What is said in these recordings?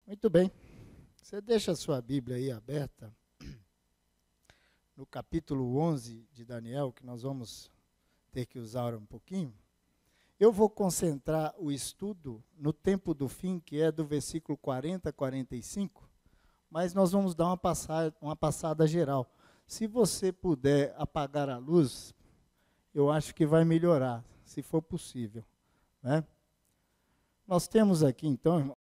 Muito bem. Você deixa a sua Bíblia aí aberta no capítulo 11 de Daniel, que nós vamos ter que usar um pouquinho. Eu vou concentrar o estudo no tempo do fim, que é do versículo 40 a 45, mas nós vamos dar uma passada geral. Se você puder apagar a luz, eu acho que vai melhorar, se for possível, né? Nós temos aqui, então, irmão,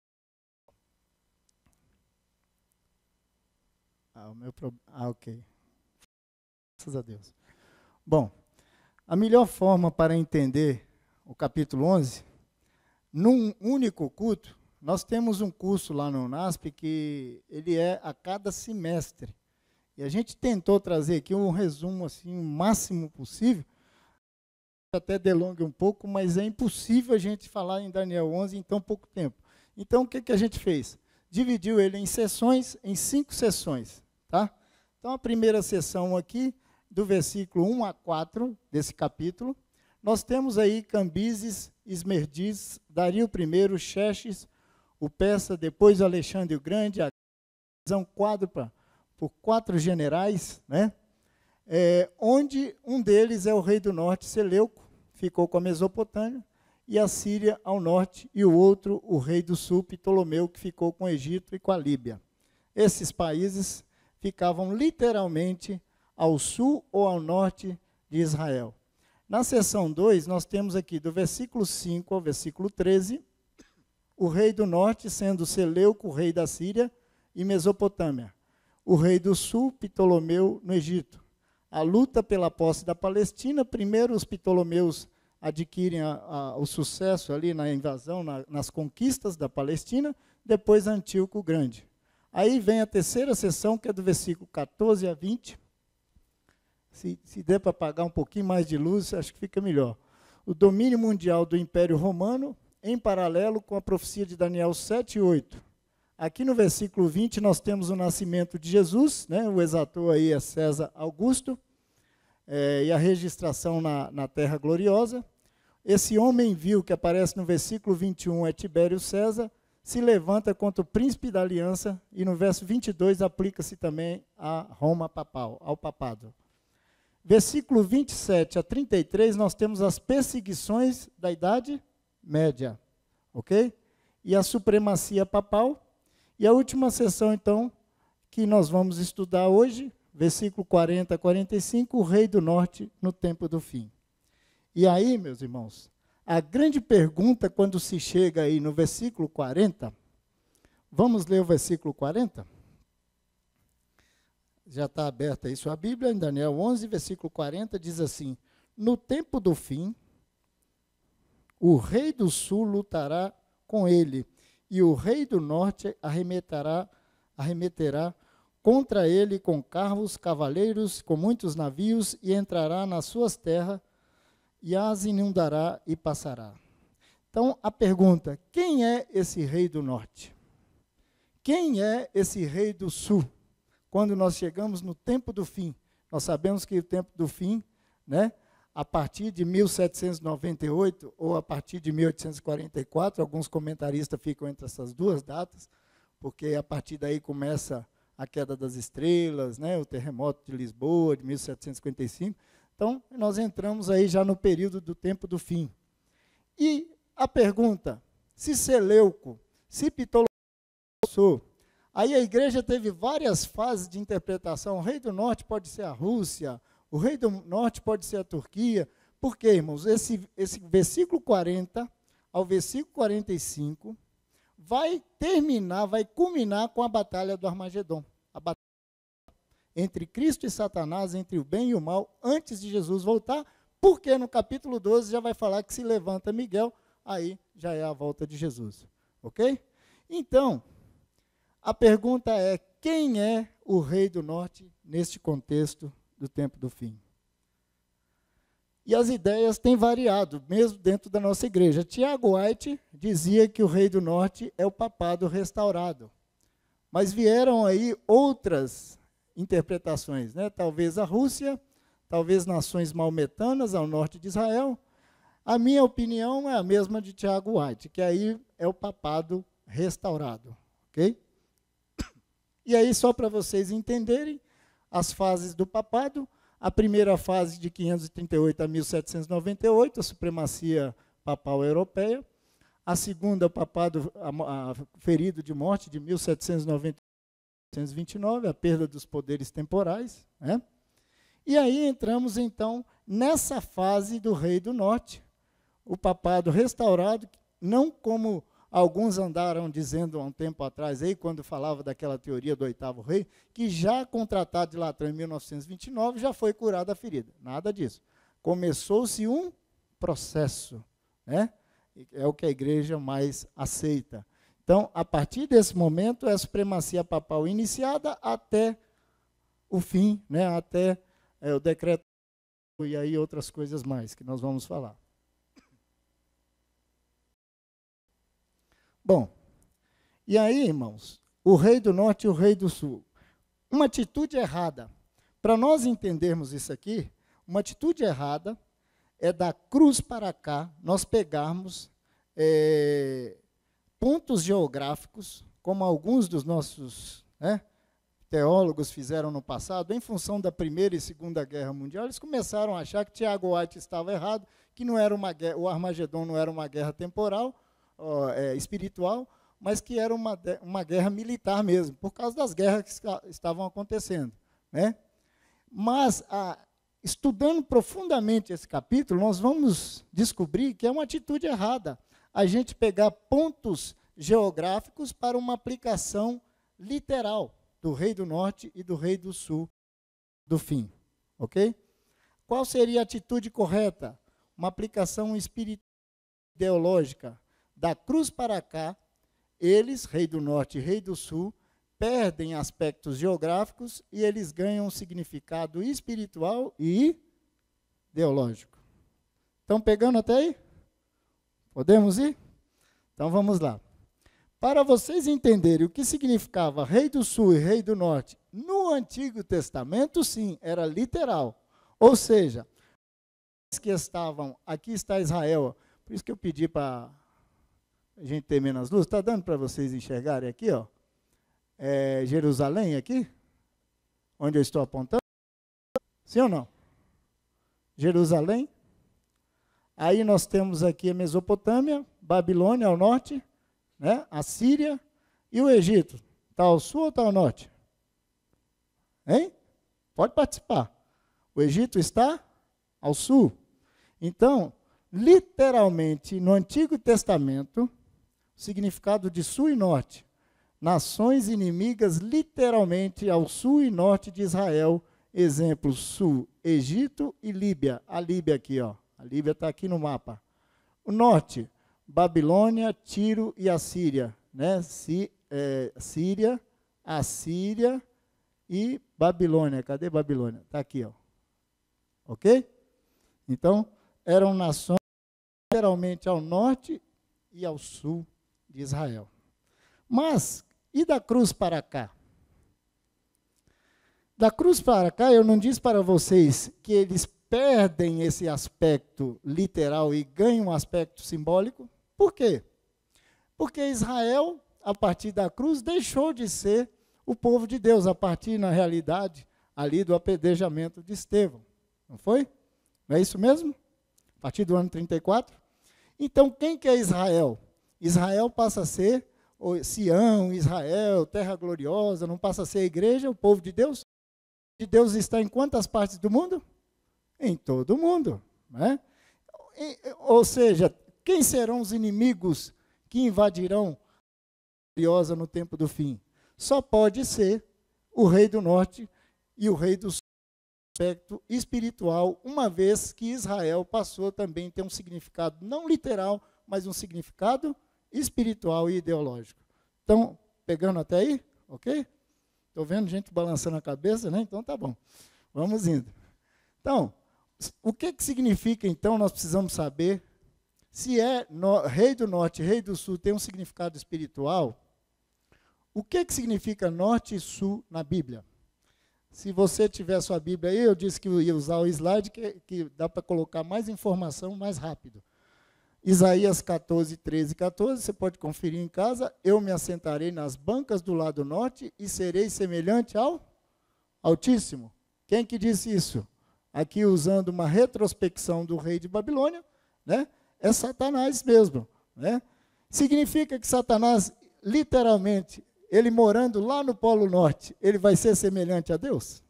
ok. Graças a Deus. Bom, a melhor forma para entender o capítulo 11, num único culto, nós temos um curso lá no NASP que ele é a cada semestre. E a gente tentou trazer aqui um resumo assim, o máximo possível, até delongue um pouco, mas é impossível a gente falar em Daniel 11 em tão pouco tempo. Então, o que a gente fez? Dividiu ele em sessões, em 5 sessões. Tá? Então, a primeira sessão aqui, do versículo 1 a 4 desse capítulo, nós temos aí Cambises, Esmerdiz, Dario I, Xerxes, o Persa, depois o Alexandre o Grande, a divisão quádrupla por 4 generais, né? Onde um deles é o rei do norte, Seleuco, ficou com a Mesopotâmia, e a Síria ao norte, e o outro, o rei do sul, Ptolomeu, que ficou com o Egito e com a Líbia. Esses países ficavam literalmente ao sul ou ao norte de Israel. Na seção 2, nós temos aqui, do versículo 5 ao versículo 13, o rei do norte sendo Seleuco, o rei da Síria e Mesopotâmia. O rei do sul, Ptolomeu, no Egito. A luta pela posse da Palestina, primeiro os Ptolomeus adquirem o sucesso ali na invasão, nas conquistas da Palestina, depois Antíoco o Grande. Aí vem a terceira sessão, que é do versículo 14 a 20. Se der para apagar um pouquinho mais de luz, acho que fica melhor. O domínio mundial do Império Romano, em paralelo com a profecia de Daniel 7 e 8. Aqui no versículo 20 nós temos o nascimento de Jesus, né? O exator aí é César Augusto, e a registração na Terra Gloriosa. Esse homem vil que aparece no versículo 21 é Tibério César, se levanta contra o príncipe da aliança, e no verso 22 aplica-se também a Roma papal, ao papado. Versículo 27 a 33, nós temos as perseguições da Idade Média, ok? E a supremacia papal. E a última sessão, então, que nós vamos estudar hoje, versículo 40 a 45, o rei do norte no tempo do fim. E aí, meus irmãos, a grande pergunta quando se chega aí no versículo 40, vamos ler o versículo 40? Já está aberta aí sua Bíblia, em Daniel 11, versículo 40, diz assim: no tempo do fim, o rei do sul lutará com ele, e o rei do norte arremeterá contra ele com carros, cavaleiros, com muitos navios, e entrará nas suas terras, e as inundará e passará. Então, a pergunta: quem é esse rei do norte? Quem é esse rei do sul? Quando nós chegamos no tempo do fim, nós sabemos que o tempo do fim, né, a partir de 1798 ou a partir de 1844, alguns comentaristas ficam entre essas duas datas, porque a partir daí começa a queda das estrelas, né, o terremoto de Lisboa, de 1755. Então, nós entramos aí já no período do tempo do fim. E a pergunta, se Seleuco, se Ptolomeu, aí a igreja teve várias fases de interpretação. O rei do norte pode ser a Rússia, o rei do norte pode ser a Turquia. Por quê, irmãos? Esse versículo 40 ao versículo 45 vai terminar, vai culminar com a batalha do Armagedon. A batalha entre Cristo e Satanás, entre o bem e o mal, antes de Jesus voltar, porque no capítulo 12 já vai falar que se levanta Miguel, aí já é a volta de Jesus. Ok? Então, a pergunta é: quem é o rei do norte neste contexto do tempo do fim? E as ideias têm variado, mesmo dentro da nossa igreja. Tiago White dizia que o rei do norte é o papado restaurado. Mas vieram aí outras interpretações, né? Talvez a Rússia, talvez nações maometanas ao norte de Israel. A minha opinião é a mesma de Tiago White, que aí é o papado restaurado. ok? E aí, só para vocês entenderem, as fases do papado, a primeira fase de 538 a 1798, a supremacia papal europeia, a segunda, o papado ferido de morte, de 1790 a 1729, a perda dos poderes temporais, né? E aí entramos, então, nessa fase do Rei do Norte, o papado restaurado, não como alguns andaram dizendo há um tempo atrás, aí, quando falava daquela teoria do oitavo rei, que já com o Tratado de Latrão, em 1929, já foi curada a ferida. Nada disso. Começou-se um processo, né? É o que a igreja mais aceita. Então, a partir desse momento, é a supremacia papal iniciada até o fim, né? Até o decreto e aí outras coisas mais que nós vamos falar. Bom, e aí, irmãos, o Rei do Norte e o Rei do Sul. Uma atitude errada. Para nós entendermos isso aqui, uma atitude errada é da cruz para cá, nós pegarmos pontos geográficos, como alguns dos nossos teólogos fizeram no passado, em função da Primeira e Segunda Guerra Mundial, eles começaram a achar que Tiago White estava errado, que não era uma guerra, o Armagedon não era uma guerra temporal, espiritual, mas que era uma guerra militar mesmo, por causa das guerras que estavam acontecendo, né? Mas, estudando profundamente esse capítulo, nós vamos descobrir que é uma atitude errada a gente pegar pontos geográficos para uma aplicação literal do Rei do Norte e do Rei do Sul do fim, ok? Qual seria a atitude correta? Uma aplicação espiritual, ideológica. Da cruz para cá, eles, Rei do Norte e Rei do Sul, perdem aspectos geográficos e eles ganham um significado espiritual e ideológico. Estão pegando até aí? Podemos ir? Então vamos lá. Para vocês entenderem o que significava Rei do Sul e Rei do Norte no Antigo Testamento, sim, era literal. Ou seja, os que estavam, aqui está Israel, por isso que eu pedi para a gente ter menos luz, está dando para vocês enxergarem aqui, ó, Jerusalém aqui, onde eu estou apontando, sim ou não? Jerusalém, aí nós temos aqui a Mesopotâmia, Babilônia ao norte, né? A Síria e o Egito. Está ao sul ou está ao norte? Hein? Pode participar. O Egito está ao sul. Então, literalmente, no Antigo Testamento, o significado de sul e norte, nações inimigas literalmente ao sul e norte de Israel, exemplo, sul, Egito e Líbia. A Líbia aqui, ó. A Líbia está aqui no mapa. O norte, Babilônia, Tiro e Assíria, né? Síria, Assíria e Babilônia. Cadê Babilônia? Está aqui, ó. Ok? Então, eram nações literalmente ao norte e ao sul de Israel. Mas, e da cruz para cá? Da cruz para cá, eu não disse para vocês que eles perdem esse aspecto literal e ganham um aspecto simbólico? Por quê? Porque Israel, a partir da cruz, deixou de ser o povo de Deus, a partir, na realidade, ali do apedrejamento de Estevão. Não foi? Não é isso mesmo? A partir do ano 34? Então, quem que é Israel? Israel passa a ser Sião, Israel, terra gloriosa, não passa a ser a igreja, o povo de Deus? De Deus está em quantas partes do mundo? Em todo o mundo, né? Ou seja, quem serão os inimigos que invadirão a gloriosa no tempo do fim? Só pode ser o Rei do Norte e o Rei do Sul, aspecto espiritual, uma vez que Israel passou também a ter um significado não literal, mas um significado espiritual e ideológico. Então, pegando até aí, ok? Estou vendo gente balançando a cabeça, né? Então tá bom. Vamos indo. Então, o que significa, então, nós precisamos saber se Rei do Norte e Rei do Sul tem um significado espiritual. O que significa Norte e Sul na Bíblia? Se você tiver sua Bíblia aí, eu disse que eu ia usar o slide, que dá para colocar mais informação mais rápido. Isaías 14, 13 e 14, você pode conferir em casa. Eu me assentarei nas bancas do lado norte e serei semelhante ao Altíssimo. Quem que disse isso? Aqui usando uma retrospecção do rei de Babilônia, né? É Satanás mesmo, né? Significa que Satanás, literalmente, ele morando lá no Polo Norte, ele vai ser semelhante a Deus?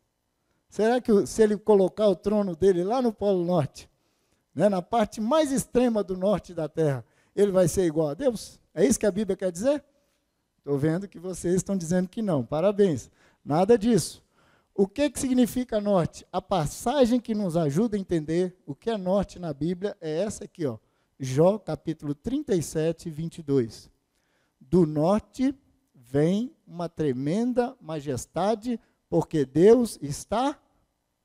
Será que se ele colocar o trono dele lá no Polo Norte, né, na parte mais extrema do norte da Terra, ele vai ser igual a Deus? É isso que a Bíblia quer dizer? Estou vendo que vocês estão dizendo que não. Parabéns. Nada disso. O que significa norte? A passagem que nos ajuda a entender o que é norte na Bíblia é essa aqui, ó. Jó, capítulo 37, 22. Do norte vem uma tremenda majestade, porque Deus está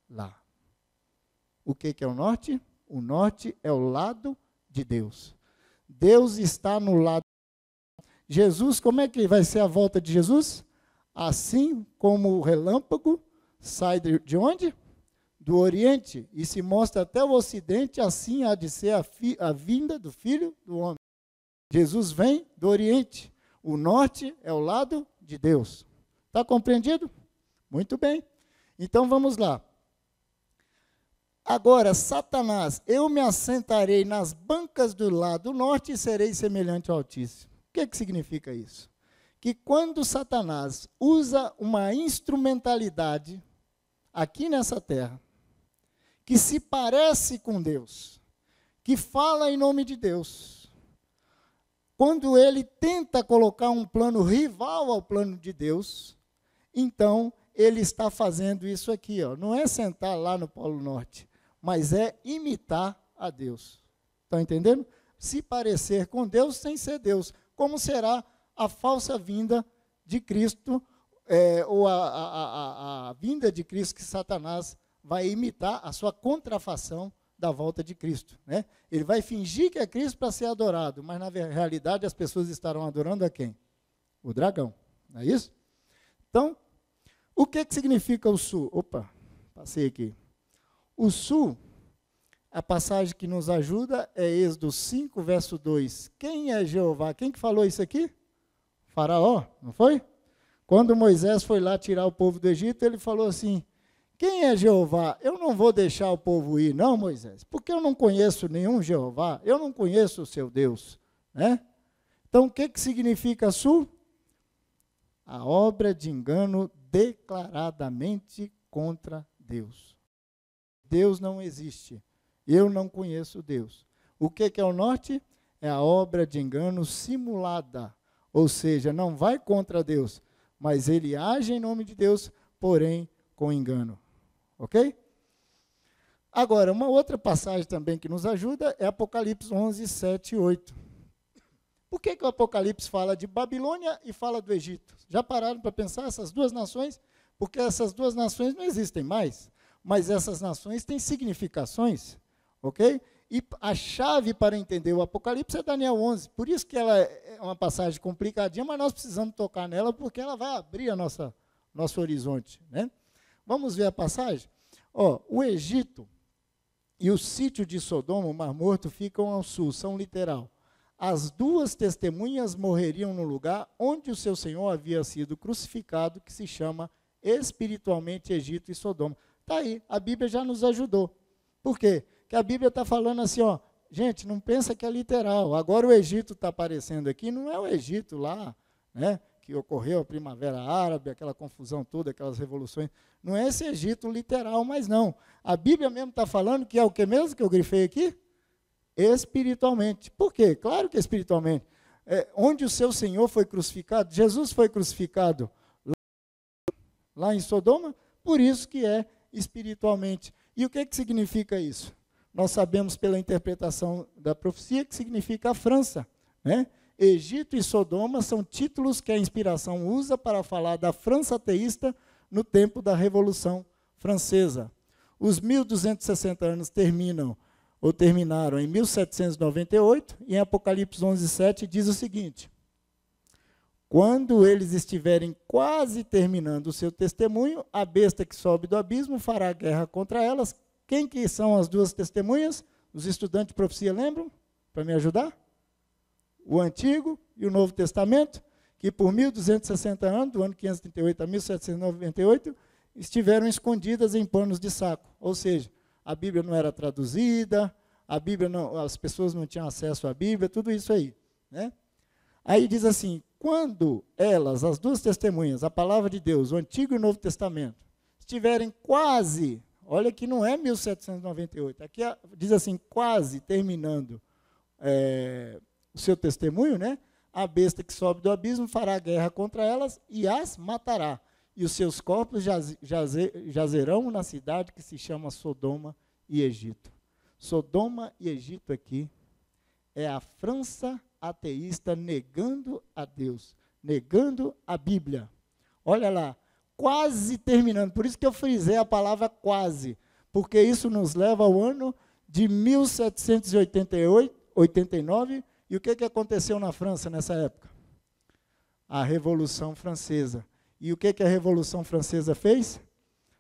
lá. O que é o norte? O norte é o lado de Deus. Deus está no lado. Jesus, como é que vai ser a volta de Jesus? Assim como o relâmpago sai de onde? Do Oriente, e se mostra até o Ocidente, assim há de ser a vinda do Filho do Homem. Jesus vem do Oriente. O norte é o lado de Deus. Está compreendido? Muito bem. Então vamos lá. Agora, Satanás, eu me assentarei nas bancas do lado norte e serei semelhante ao Altíssimo. O que significa isso? Que quando Satanás usa uma instrumentalidade aqui nessa terra, que se parece com Deus, que fala em nome de Deus, quando ele tenta colocar um plano rival ao plano de Deus, então ele está fazendo isso aqui, ó. Não é sentar lá no Polo Norte, mas é imitar a Deus. Estão entendendo? Se parecer com Deus sem ser Deus. Como será a falsa vinda de Cristo, ou a vinda de Cristo que Satanás vai imitar a sua contrafação da volta de Cristo, né? Ele vai fingir que é Cristo para ser adorado, mas na realidade as pessoas estarão adorando a quem? O dragão, não é isso? Então, o que significa o sul? Opa, passei aqui. O sul, a passagem que nos ajuda é Êxodo 5, verso 2. Quem é Jeová? Quem que falou isso aqui? Faraó, não foi? Quando Moisés foi lá tirar o povo do Egito, ele falou assim: quem é Jeová? Eu não vou deixar o povo ir, não, Moisés, porque eu não conheço nenhum Jeová, eu não conheço o seu Deus, né? Então, o que significa sul? A obra de engano declaradamente contra Deus. Deus não existe. Eu não conheço Deus. O que é o norte? É a obra de engano simulada, ou seja, não vai contra Deus, mas ele age em nome de Deus, porém com engano. Ok? Agora, uma outra passagem também que nos ajuda é Apocalipse 11, 7 e 8. Por que o Apocalipse fala de Babilônia e fala do Egito? Já pararam para pensar essas duas nações? Porque essas duas nações não existem mais, mas essas nações têm significações, ok? E a chave para entender o Apocalipse é Daniel 11. Por isso que ela é uma passagem complicadinha, mas nós precisamos tocar nela porque ela vai abrir a nosso horizonte, né? Vamos ver a passagem? Ó, o Egito e o sítio de Sodoma, o Mar Morto, ficam ao sul, são literal. As duas testemunhas morreriam no lugar onde o seu Senhor havia sido crucificado, que se chama espiritualmente Egito e Sodoma. Está aí, a Bíblia já nos ajudou. Por quê? Porque a Bíblia está falando assim, ó, gente, não pensa que é literal. Agora o Egito está aparecendo aqui, não é o Egito lá, né, que ocorreu a Primavera Árabe, aquela confusão toda, aquelas revoluções. Não é esse Egito literal, mas não. A Bíblia mesmo está falando que é o que mesmo que eu grifei aqui? Espiritualmente. Por quê? Claro que é espiritualmente. Onde o seu Senhor foi crucificado, Jesus foi crucificado lá em Sodoma, por isso que é espiritualmente. E o que significa isso? Nós sabemos pela interpretação da profecia que significa a França, né? Egito e Sodoma são títulos que a inspiração usa para falar da França ateísta no tempo da Revolução Francesa. Os 1260 anos terminaram em 1798, e em Apocalipse 11, 7 diz o seguinte: quando eles estiverem quase terminando o seu testemunho, a besta que sobe do abismo fará guerra contra elas. Quem que são as duas testemunhas? Os estudantes de profecia lembram? para me ajudar? O Antigo e o Novo Testamento, que por 1260 anos, do ano 538 a 1798, estiveram escondidas em panos de saco. Ou seja, a Bíblia não era traduzida, a Bíblia não, as pessoas não tinham acesso à Bíblia, tudo isso aí, né? Aí diz assim, quando elas, as duas testemunhas, a palavra de Deus, o Antigo e o Novo Testamento, estiverem quase, olha que não é 1798, aqui diz assim, quase terminando o seu testemunho, né? A besta que sobe do abismo fará guerra contra elas e as matará. E os seus corpos jazerão na cidade que se chama Sodoma e Egito. Sodoma e Egito aqui é a França ateísta negando a Deus, negando a Bíblia. Olha lá, quase terminando. Por isso que eu frisei a palavra quase, porque isso nos leva ao ano de 1789. E o que aconteceu na França nessa época? A Revolução Francesa. E o que a Revolução Francesa fez?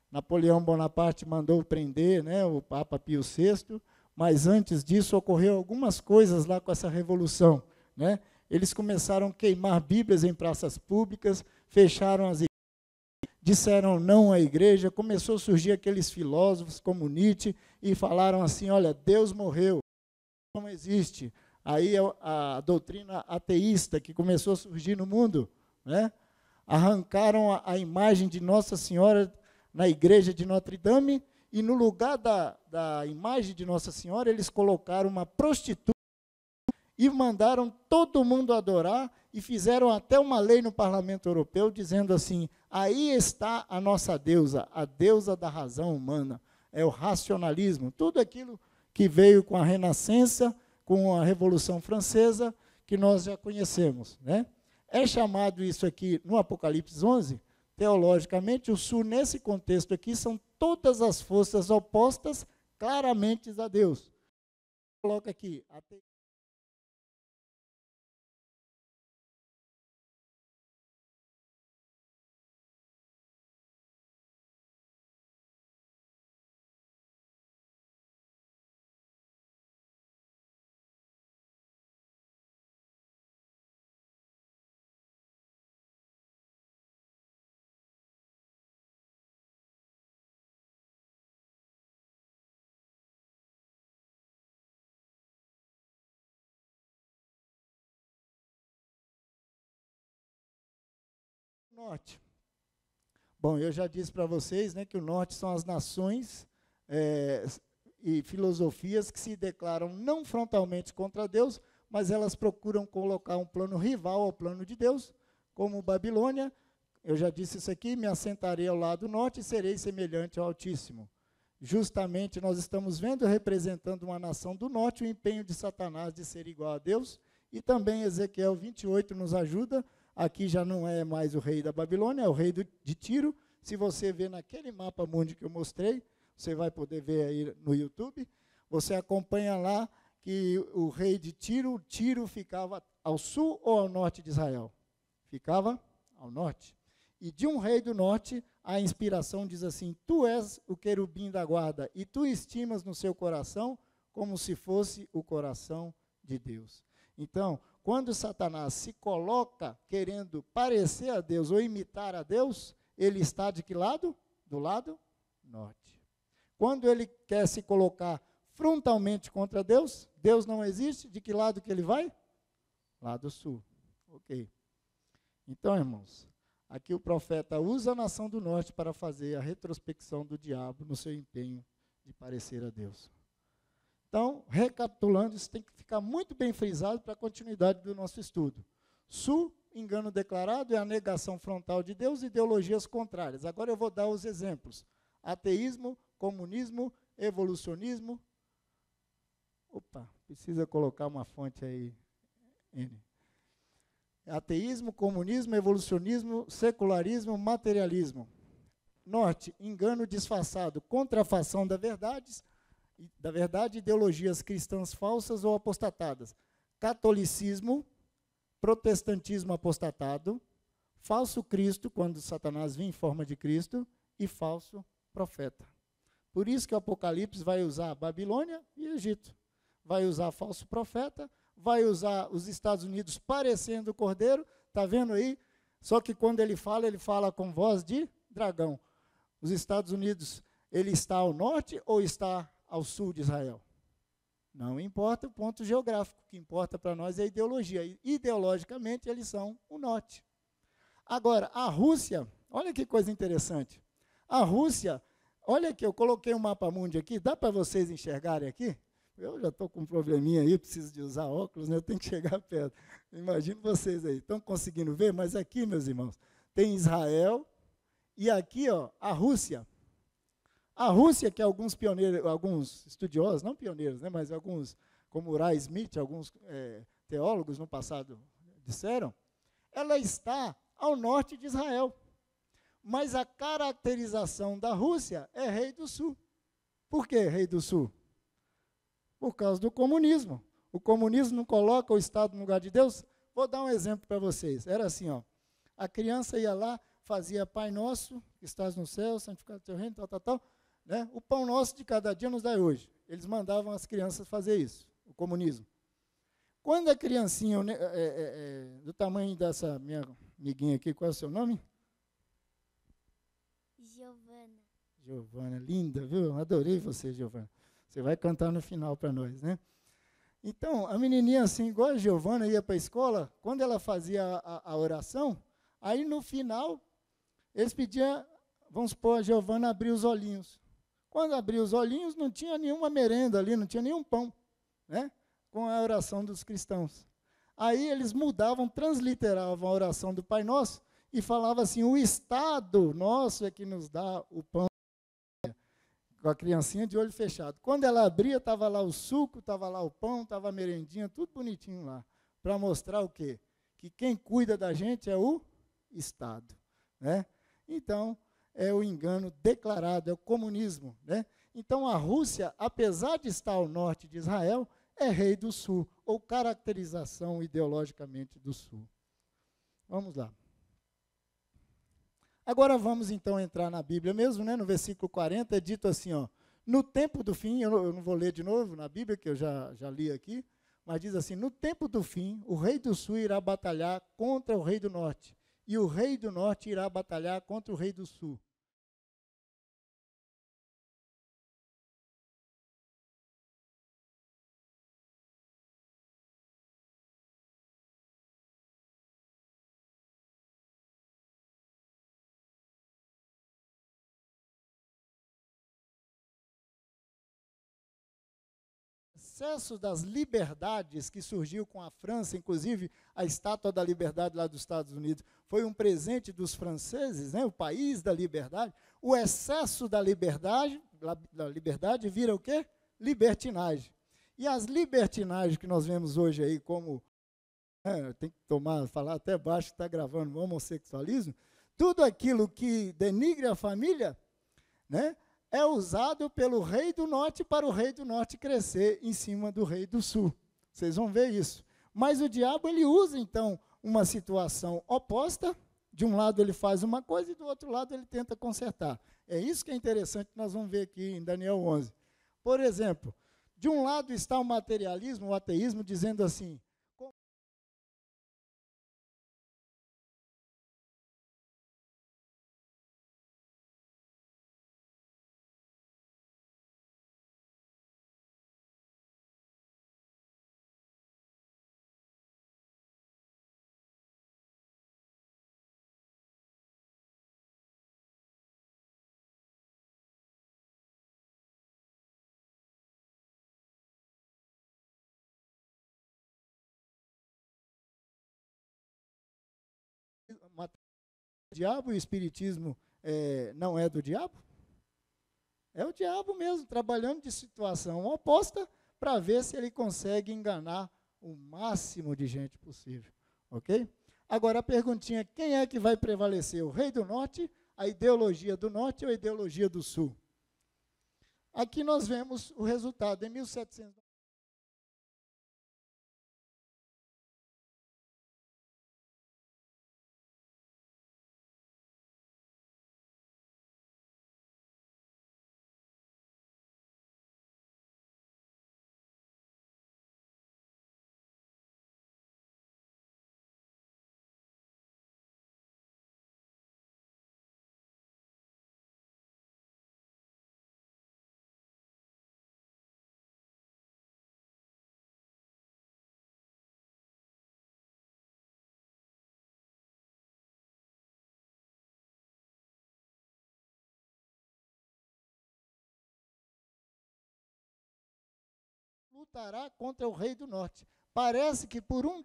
Napoleão Bonaparte mandou prender, né, o Papa Pio VI, mas antes disso ocorreu algumas coisas lá com essa revolução, né? Eles começaram a queimar Bíblias em praças públicas, fecharam as igrejas, disseram não à igreja, começou a surgir aqueles filósofos como Nietzsche e falaram assim, olha, Deus morreu, não existe. Aí a doutrina ateísta que começou a surgir no mundo, né? Arrancaram a imagem de Nossa Senhora na igreja de Notre Dame e no lugar da imagem de Nossa Senhora eles colocaram uma prostituta e mandaram todo mundo adorar e fizeram até uma lei no Parlamento Europeu dizendo assim, aí está a nossa deusa, a deusa da razão humana, é o racionalismo, tudo aquilo que veio com a Renascença, com a Revolução Francesa, que nós já conhecemos, né? É chamado isso aqui, no Apocalipse 11, teologicamente, o sul, nesse contexto aqui, são todas as forças opostas claramente a Deus. Coloca aqui, norte. Bom, eu já disse para vocês, né, que o norte são as nações e filosofias que se declaram não frontalmente contra Deus, mas elas procuram colocar um plano rival ao plano de Deus, como Babilônia. Eu já disse isso aqui, me assentarei ao lado norte e serei semelhante ao Altíssimo. Justamente nós estamos vendo, representando uma nação do norte, o empenho de Satanás de ser igual a Deus, e também Ezequiel 28 nos ajuda. Aqui já não é mais o rei da Babilônia, é o rei de Tiro. Se você ver naquele mapa mundi que eu mostrei, você vai poder ver aí no YouTube, você acompanha lá que o rei de Tiro, Tiro ficava ao sul ou ao norte de Israel? Ficava ao norte. E de um rei do norte, a inspiração diz assim, tu és o querubim da guarda, e tu estimas no seu coração como se fosse o coração de Deus. Então, quando Satanás se coloca querendo parecer a Deus ou imitar a Deus, ele está de que lado? Do lado norte. Quando ele quer se colocar frontalmente contra Deus, Deus não existe, de que lado que ele vai? Lado sul. Ok. Então, irmãos, aqui o profeta usa a nação do norte para fazer a retrospecção do diabo no seu empenho de parecer a Deus. Então, recapitulando, isso tem que ficar muito bem frisado para a continuidade do nosso estudo. Sul, engano declarado, é a negação frontal de Deus e ideologias contrárias. Agora eu vou dar os exemplos. Ateísmo, comunismo, evolucionismo. Opa, precisa colocar uma fonte aí, N. Ateísmo, comunismo, evolucionismo, secularismo, materialismo. Norte, engano disfarçado, contrafação da verdade, ideologias cristãs falsas ou apostatadas. Catolicismo, protestantismo apostatado, falso Cristo, quando Satanás vinha em forma de Cristo, e falso profeta. Por isso que o Apocalipse vai usar Babilônia e Egito. vai usar falso profeta, vai usar os Estados Unidos parecendo o cordeiro, está vendo aí? Só que quando ele fala com voz de dragão. Os Estados Unidos, ele está ao norte ou está ao sul de Israel? Não importa o ponto geográfico, o que importa para nós é a ideologia. Ideologicamente, eles são o norte. Agora, a Rússia, olha que coisa interessante. A Rússia, olha aqui, eu coloquei um mapa mundi aqui, dá para vocês enxergarem aqui? Eu já estou com um probleminha aí, preciso de usar óculos, né? Eu tenho que chegar perto. Imagino vocês aí, estão conseguindo ver? Mas aqui, meus irmãos, tem Israel e aqui, ó, a Rússia. A Rússia, que alguns pioneiros, alguns estudiosos, não pioneiros, né, mas alguns, como Uriah Smith, alguns teólogos no passado disseram, ela está ao norte de Israel. Mas a caracterização da Rússia é rei do sul. Por que rei do sul? Por causa do comunismo. O comunismo não coloca o Estado no lugar de Deus. Vou dar um exemplo para vocês. Era assim, ó, a criança ia lá, fazia Pai Nosso, que estás no céu, santificado o teu reino, tal. Né? O pão nosso de cada dia nos dai hoje. Eles mandavam as crianças fazer isso, o comunismo. Quando a criancinha, do tamanho dessa minha amiguinha aqui, qual é o seu nome? Giovana. Giovana, linda, viu? Adorei você, Giovana. Você vai cantar no final para nós, né? Então, a menininha assim, igual a Giovana, ia para a escola, quando ela fazia a oração, aí no final, eles pediam, vamos supor, a Giovana abrir os olhinhos. Quando abriu os olhinhos, não tinha nenhuma merenda ali, não tinha nenhum pão, né? Com a oração dos cristãos. Aí eles mudavam, transliteravam a oração do Pai Nosso e falavam assim, o Estado nosso é que nos dá o pão, com a criancinha de olho fechado. Quando ela abria, estava lá o suco, estava lá o pão, estava a merendinha, tudo bonitinho lá, para mostrar o quê? Que quem cuida da gente é o Estado, né? Então, é o engano declarado, é o comunismo, né? Então, a Rússia, apesar de estar ao norte de Israel, é rei do sul, ou caracterização ideologicamente do sul. Vamos lá. Agora vamos então entrar na Bíblia mesmo, né? No versículo 40 é dito assim, ó, no tempo do fim, eu não vou ler de novo na Bíblia, que eu já li aqui, mas diz assim, no tempo do fim, o rei do sul irá batalhar contra o rei do norte, e o rei do norte irá batalhar contra o rei do sul. Excesso das liberdades que surgiu com a França, inclusive a Estátua da Liberdade lá dos Estados Unidos, foi um presente dos franceses, né, o país da liberdade. O excesso da liberdade vira o quê? Libertinagem. E as libertinagens que nós vemos hoje aí como, tem que falar até baixo que está gravando, homossexualismo, tudo aquilo que denigre a família, né, é usado pelo rei do norte para o rei do norte crescer em cima do rei do sul. Vocês vão ver isso. Mas o diabo, ele usa, então, uma situação oposta. De um lado ele faz uma coisa e do outro lado ele tenta consertar. É isso que é interessante que nós vamos ver aqui em Daniel 11. Por exemplo, de um lado está o materialismo, o ateísmo, dizendo assim, o diabo e o espiritismo não é do diabo? É o diabo mesmo, trabalhando de situação oposta para ver se ele consegue enganar o máximo de gente possível. Ok? Agora a perguntinha, quem é que vai prevalecer? O rei do norte, a ideologia do norte ou a ideologia do sul? Aqui nós vemos o resultado. Em 1700 lutará contra o rei do norte. Parece que por um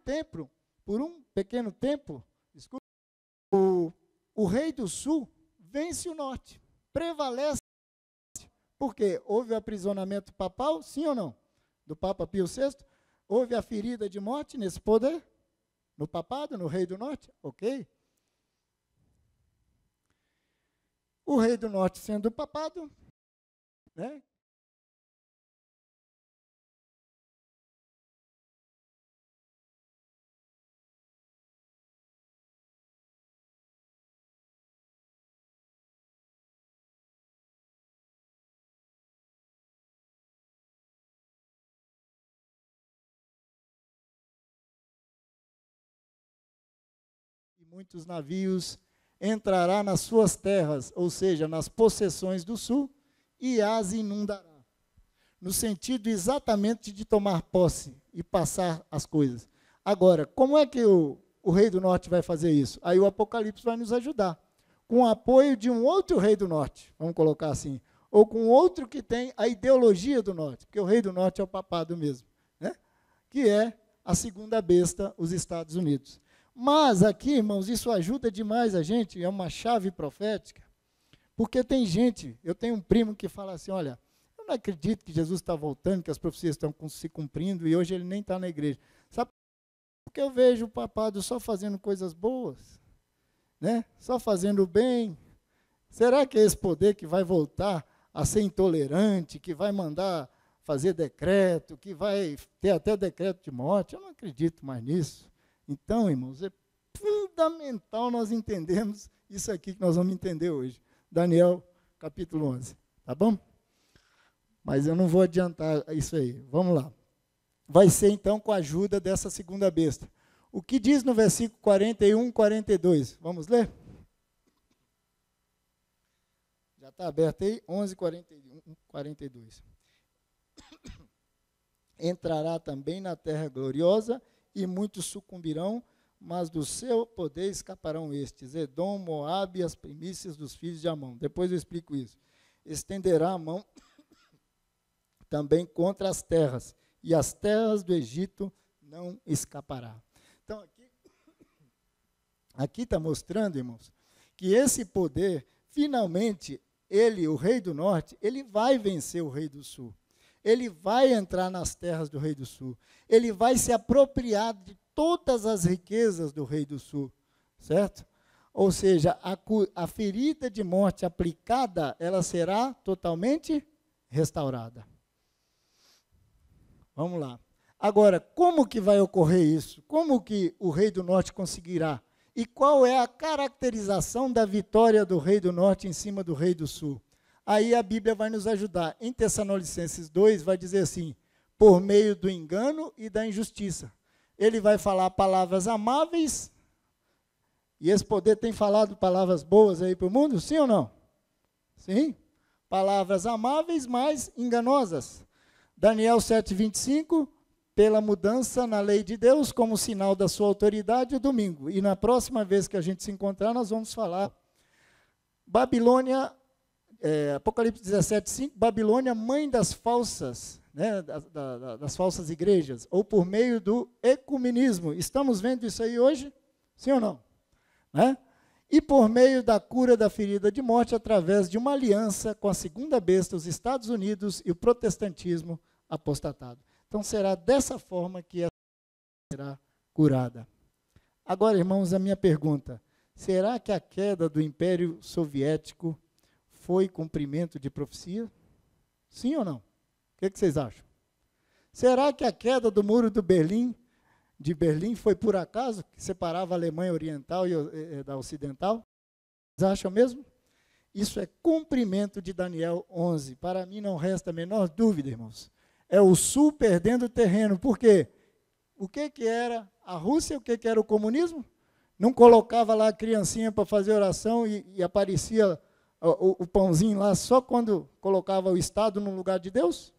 pequeno tempo, desculpa, o rei do sul vence o norte, prevalece. Por quê? Houve o aprisionamento papal, sim ou não? Do Papa Pio VI? Houve a ferida de morte nesse poder? No papado, no rei do norte? Ok. O rei do norte sendo o papado, né? E muitos navios entrará nas suas terras, ou seja, nas possessões do sul, e as inundará. No sentido exatamente de tomar posse e passar as coisas. Agora, como é que o rei do norte vai fazer isso? Aí o Apocalipse vai nos ajudar. Com o apoio de um outro rei do norte, vamos colocar assim, ou com outro que tem a ideologia do norte, porque o rei do norte é o papado mesmo, né? Que é a segunda besta, os Estados Unidos. Mas aqui, irmãos, isso ajuda demais a gente, é uma chave profética, porque tem gente, eu tenho um primo que fala assim, olha, eu não acredito que Jesus está voltando, que as profecias estão se cumprindo e hoje ele nem está na igreja. Sabe, porque eu vejo o papado só fazendo coisas boas, né? Só fazendo o bem. Será que é esse poder que vai voltar a ser intolerante, que vai mandar fazer decreto, que vai ter até decreto de morte? Eu não acredito mais nisso. Então, irmãos, é fundamental nós entendermos isso aqui que nós vamos entender hoje. Daniel, capítulo 11. Tá bom? Mas eu não vou adiantar isso aí. Vamos lá. Vai ser, então, com a ajuda dessa segunda besta. O que diz no versículo 41, 42? Vamos ler? Já está aberto aí? 11, 41, 42. Entrará também na terra gloriosa, e muitos sucumbirão, mas do seu poder escaparão estes, Edom, Moabe e as primícias dos filhos de Amon. Depois eu explico isso. Estenderá a mão também contra as terras, e as terras do Egito não escapará. Então, aqui está mostrando, irmãos, que esse poder, finalmente, ele, o rei do norte, ele vai vencer o rei do sul. Ele vai entrar nas terras do rei do sul. Ele vai se apropriar de todas as riquezas do rei do sul, certo? Ou seja, a ferida de morte aplicada, ela será totalmente restaurada. Vamos lá. Agora, como que vai ocorrer isso? Como que o rei do norte conseguirá? E qual é a caracterização da vitória do rei do norte em cima do rei do sul? Aí a Bíblia vai nos ajudar. Em Tessalonicenses 2 vai dizer assim, por meio do engano e da injustiça. Ele vai falar palavras amáveis, e esse poder tem falado palavras boas aí para o mundo, sim ou não? Sim. Palavras amáveis, mas enganosas. Daniel 7:25, pela mudança na lei de Deus, como sinal da sua autoridade, o domingo. E na próxima vez que a gente se encontrar, nós vamos falar. Babilônia, Apocalipse 17:5, Babilônia, mãe das falsas, né, das falsas igrejas, ou por meio do ecumenismo. Estamos vendo isso aí hoje? Sim ou não? Né? E por meio da cura da ferida de morte, através de uma aliança com a segunda besta, os Estados Unidos e o protestantismo apostatado. Então será dessa forma que essa será curada. Agora, irmãos, a minha pergunta, será que a queda do Império Soviético foi cumprimento de profecia? Sim ou não? O que vocês acham? Será que a queda do muro de Berlim foi por acaso, que separava a Alemanha Oriental e da Ocidental? Vocês acham mesmo? Isso é cumprimento de Daniel 11. Para mim não resta a menor dúvida, irmãos. É o sul perdendo terreno. Por quê? O que era a Rússia? O que era o comunismo? Não colocava lá a criancinha para fazer oração e aparecia o pãozinho lá só quando colocava o Estado no lugar de Deus?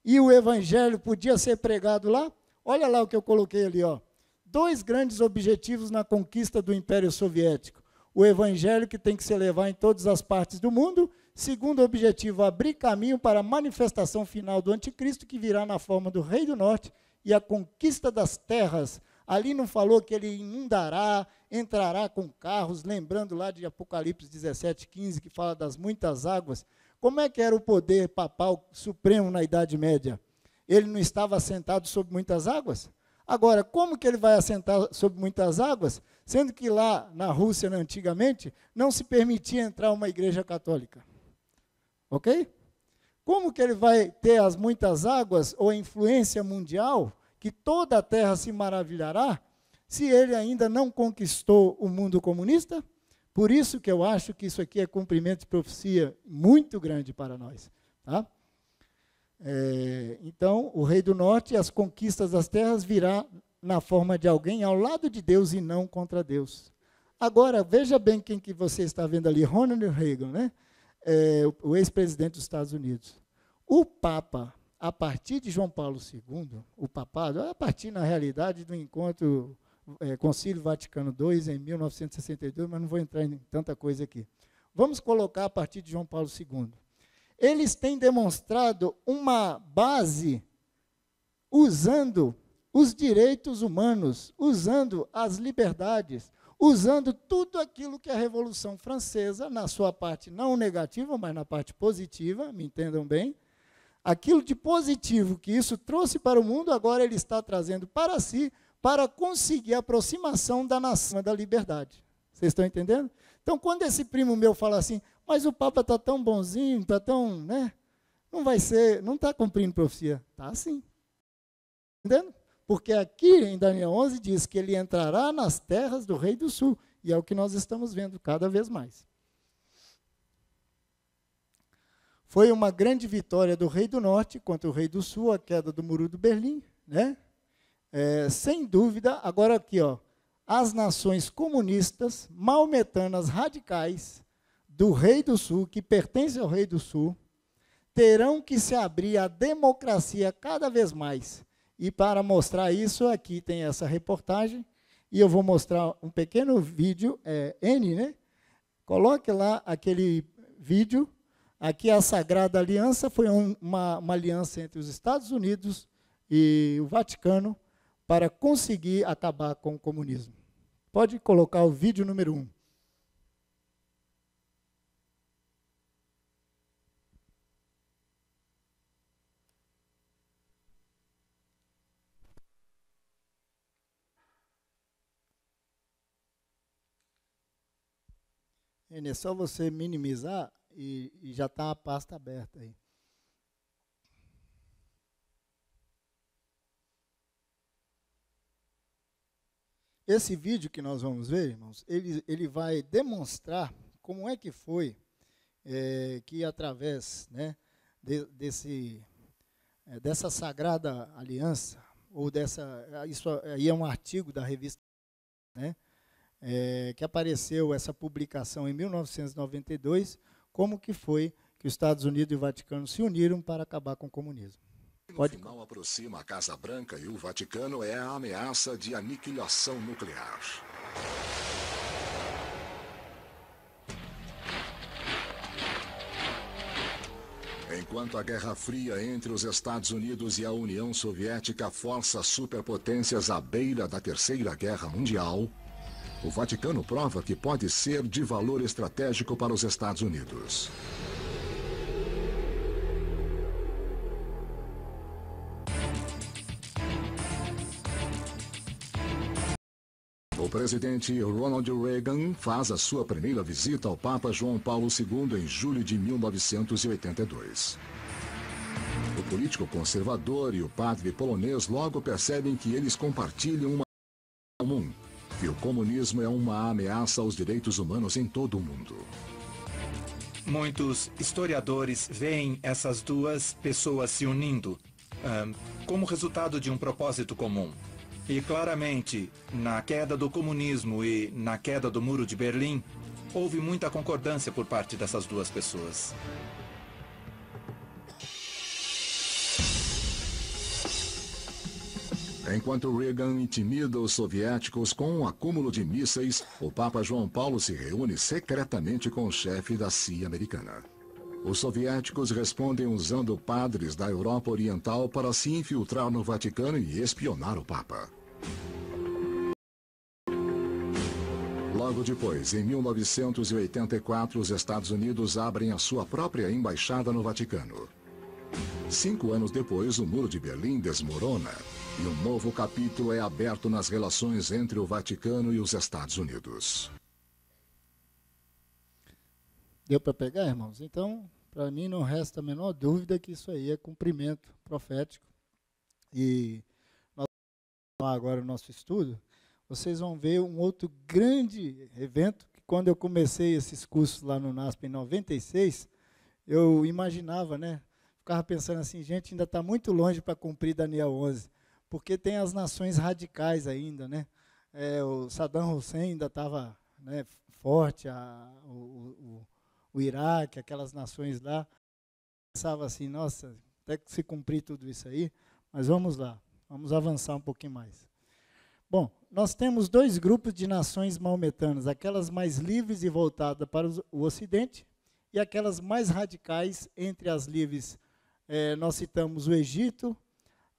E o evangelho podia ser pregado lá? Olha lá o que eu coloquei ali, ó. 2 grandes objetivos na conquista do Império Soviético. O evangelho que tem que se levar em todas as partes do mundo segundo o objetivo, abrir caminho para a manifestação final do anticristo, que virá na forma do rei do norte e a conquista das terras. Ali não falou que ele inundará, entrará com carros, lembrando lá de Apocalipse 17:15, que fala das muitas águas. Como é que era o poder papal supremo na Idade Média? Ele não estava assentado sobre muitas águas? Agora, como que ele vai assentar sobre muitas águas, sendo que lá na Rússia, antigamente, não se permitia entrar uma igreja católica? Ok? Como que ele vai ter as muitas águas ou a influência mundial, que toda a terra se maravilhará, se ele ainda não conquistou o mundo comunista? Por isso que eu acho que isso aqui é cumprimento de profecia muito grande para nós. Tá? Então, o rei do norte e as conquistas das terras virá na forma de alguém ao lado de Deus e não contra Deus. Agora, veja bem quem que você está vendo ali, Ronald Reagan, né? O ex-presidente dos Estados Unidos. O Papa, a partir de João Paulo II, o papado, a partir, na realidade, do encontro Concílio Vaticano II, em 1962, mas não vou entrar em tanta coisa aqui. Vamos colocar a partir de João Paulo II. Eles têm demonstrado uma base usando os direitos humanos, usando as liberdades, usando tudo aquilo que a Revolução Francesa, na sua parte não negativa, mas na parte positiva, me entendam bem, aquilo de positivo que isso trouxe para o mundo, agora ele está trazendo para si, para conseguir a aproximação da nação da liberdade. Vocês estão entendendo? Então, quando esse primo meu fala assim, mas o Papa está tão bonzinho, está tão, né? Não vai ser, não está cumprindo profecia. Está sim. Entendendo? Porque aqui em Daniel 11 diz que ele entrará nas terras do rei do sul. E é o que nós estamos vendo cada vez mais. Foi uma grande vitória do rei do norte contra o rei do sul, a queda do muro de Berlim, né? Sem dúvida, agora aqui, ó, as nações comunistas, maometanas, radicais, do rei do sul, que pertencem ao rei do sul, terão que se abrir à democracia cada vez mais. E para mostrar isso, aqui tem essa reportagem, e eu vou mostrar um pequeno vídeo, N, né? Coloque lá aquele vídeo. Aqui a Sagrada Aliança foi uma aliança entre os Estados Unidos e o Vaticano para conseguir acabar com o comunismo. Pode colocar o vídeo número 1. É só você minimizar e já está a pasta aberta aí. Esse vídeo que nós vamos ver, irmãos, ele vai demonstrar como é que foi que através, né, dessa Sagrada Aliança, ou isso aí é um artigo da revista, né, que apareceu essa publicação em 1992, como que foi que os Estados Unidos e o Vaticano se uniram para acabar com o comunismo. No final aproxima a Casa Branca e o Vaticano é a ameaça de aniquilação nuclear. Enquanto a Guerra Fria entre os Estados Unidos e a União Soviética força superpotências à beira da Terceira Guerra Mundial, o Vaticano prova que pode ser de valor estratégico para os Estados Unidos. O presidente Ronald Reagan faz a sua primeira visita ao Papa João Paulo II em julho de 1982. O político conservador e o padre polonês logo percebem que eles compartilham uma comum, que o comunismo é uma ameaça aos direitos humanos em todo o mundo. Muitos historiadores veem essas duas pessoas se unindo como resultado de um propósito comum. E claramente, na queda do comunismo e na queda do Muro de Berlim, houve muita concordância por parte dessas duas pessoas. Enquanto Reagan intimida os soviéticos com um acúmulo de mísseis, o Papa João Paulo se reúne secretamente com o chefe da CIA americana. Os soviéticos respondem usando padres da Europa Oriental para se infiltrar no Vaticano e espionar o Papa. Logo depois, em 1984, os Estados Unidos abrem a sua própria embaixada no Vaticano. 5 anos depois, o Muro de Berlim desmorona e um novo capítulo é aberto nas relações entre o Vaticano e os Estados Unidos. Deu para pegar, irmãos? Então, para mim não resta a menor dúvida que isso aí é cumprimento profético. E nós vamos agora no nosso estudo, vocês vão ver um outro grande evento, que quando eu comecei esses cursos lá no NASP em 96, eu imaginava, né? Ficava pensando assim, gente, ainda está muito longe para cumprir Daniel 11, porque tem as nações radicais ainda, né? O Saddam Hussein ainda estava, né, forte, o Iraque, aquelas nações lá. Pensava assim, nossa, até que se cumprir tudo isso aí, mas vamos lá, vamos avançar um pouquinho mais. Bom, nós temos 2 grupos de nações maometanas, aquelas mais livres e voltadas para o Ocidente, e aquelas mais radicais. Entre as livres, nós citamos o Egito,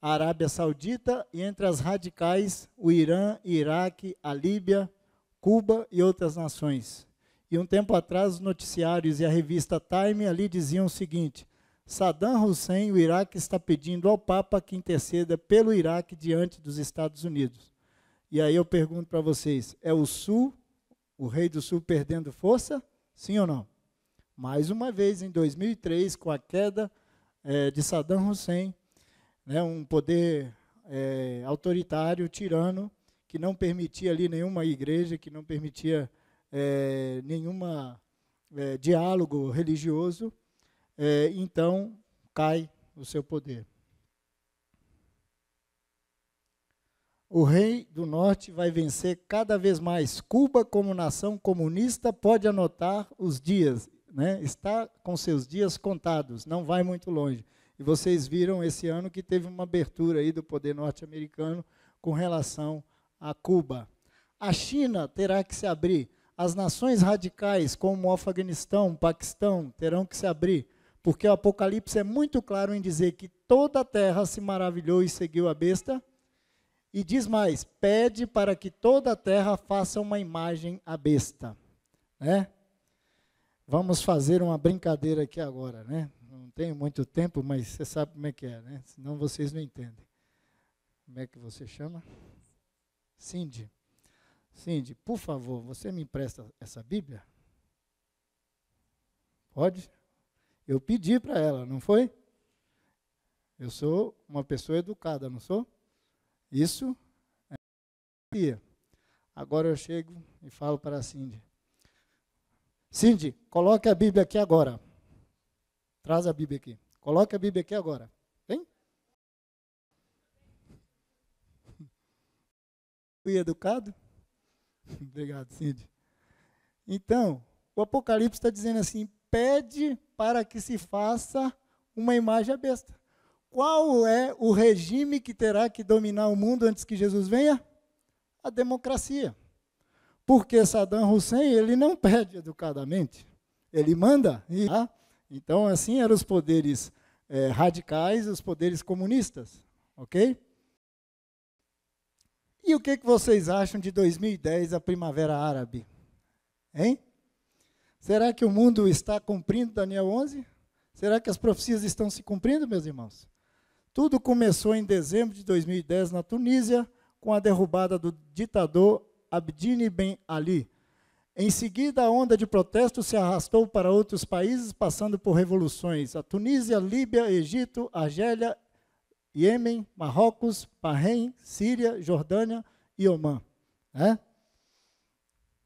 a Arábia Saudita, e entre as radicais, o Irã, Iraque, a Líbia, Cuba e outras nações. E um tempo atrás, os noticiários e a revista Time ali diziam o seguinte: Saddam Hussein, o Iraque, está pedindo ao Papa que interceda pelo Iraque diante dos Estados Unidos. E aí eu pergunto para vocês, é o Sul, o rei do Sul perdendo força? Sim ou não? Mais uma vez, em 2003, com a queda de Saddam Hussein, né, um poder autoritário, tirano, que não permitia ali nenhuma igreja, que não permitia nenhuma diálogo religioso, então cai o seu poder. O rei do norte vai vencer cada vez mais. Cuba, como nação comunista, pode anotar os dias, né? Está com seus dias contados, não vai muito longe. E vocês viram esse ano que teve uma abertura aí do poder norte-americano com relação a Cuba. A China terá que se abrir. As nações radicais, como o Afeganistão, Paquistão, terão que se abrir, porque o Apocalipse é muito claro em dizer que toda a terra se maravilhou e seguiu a besta. E diz mais, pede para que toda a terra faça uma imagem à besta. Né? Vamos fazer uma brincadeira aqui agora, né? Não tenho muito tempo, mas você sabe como é que é, né? Senão vocês não entendem. Como é que você chama? Cindy. Cindy, por favor, você me empresta essa Bíblia? Pode? Eu pedi para ela, não foi? Eu sou uma pessoa educada, não sou? Isso é. Agora eu chego e falo para a Cindy. Cindy, coloque a Bíblia aqui agora. Traz a Bíblia aqui. Coloque a Bíblia aqui agora. Vem. Fui educado? Obrigado, Cindy. Então, o Apocalipse está dizendo assim, pede para que se faça uma imagem à besta. Qual é o regime que terá que dominar o mundo antes que Jesus venha? A democracia. Porque Saddam Hussein, ele não pede educadamente, ele manda. Então, assim eram os poderes radicais, os poderes comunistas. Ok? E o que vocês acham de 2010, a Primavera Árabe? Hein? Será que o mundo está cumprindo Daniel 11? Será que as profecias estão se cumprindo, meus irmãos? Tudo começou em dezembro de 2010 na Tunísia, com a derrubada do ditador Abdine Ben Ali. Em seguida, a onda de protesto se arrastou para outros países, passando por revoluções. A Tunísia, Líbia, Egito, Argélia, Iêmen, Marrocos, Bahrein, Síria, Jordânia e Omã.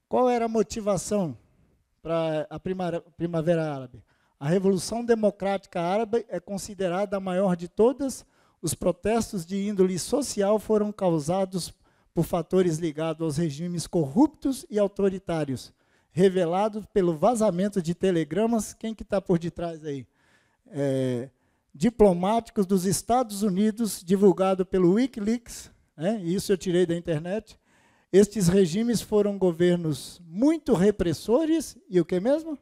Qual era a motivação para a Primavera Árabe? A Revolução Democrática Árabe é considerada a maior de todas. Os protestos de índole social foram causados por fatores ligados aos regimes corruptos e autoritários, revelados pelo vazamento de telegramas. Quem que está por detrás aí? Diplomáticos dos Estados Unidos, divulgado pelo Wikileaks, isso eu tirei da internet. Estes regimes foram governos muito repressores e o que mesmo?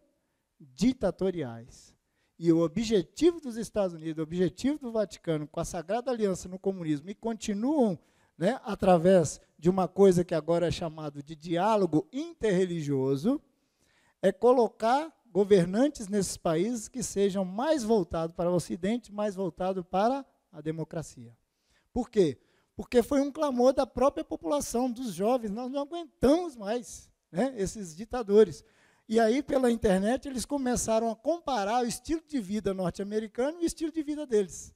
Ditatoriais. E o objetivo dos Estados Unidos, o objetivo do Vaticano, com a Sagrada Aliança no comunismo, e continuam, né, através de uma coisa que agora é chamado de diálogo interreligioso, é colocar governantes nesses países que sejam mais voltados para o Ocidente, mais voltados para a democracia. Por quê? Porque foi um clamor da própria população, dos jovens. Nós não aguentamos mais, né, esses ditadores. E aí, pela internet, eles começaram a comparar o estilo de vida norte-americano e o estilo de vida deles.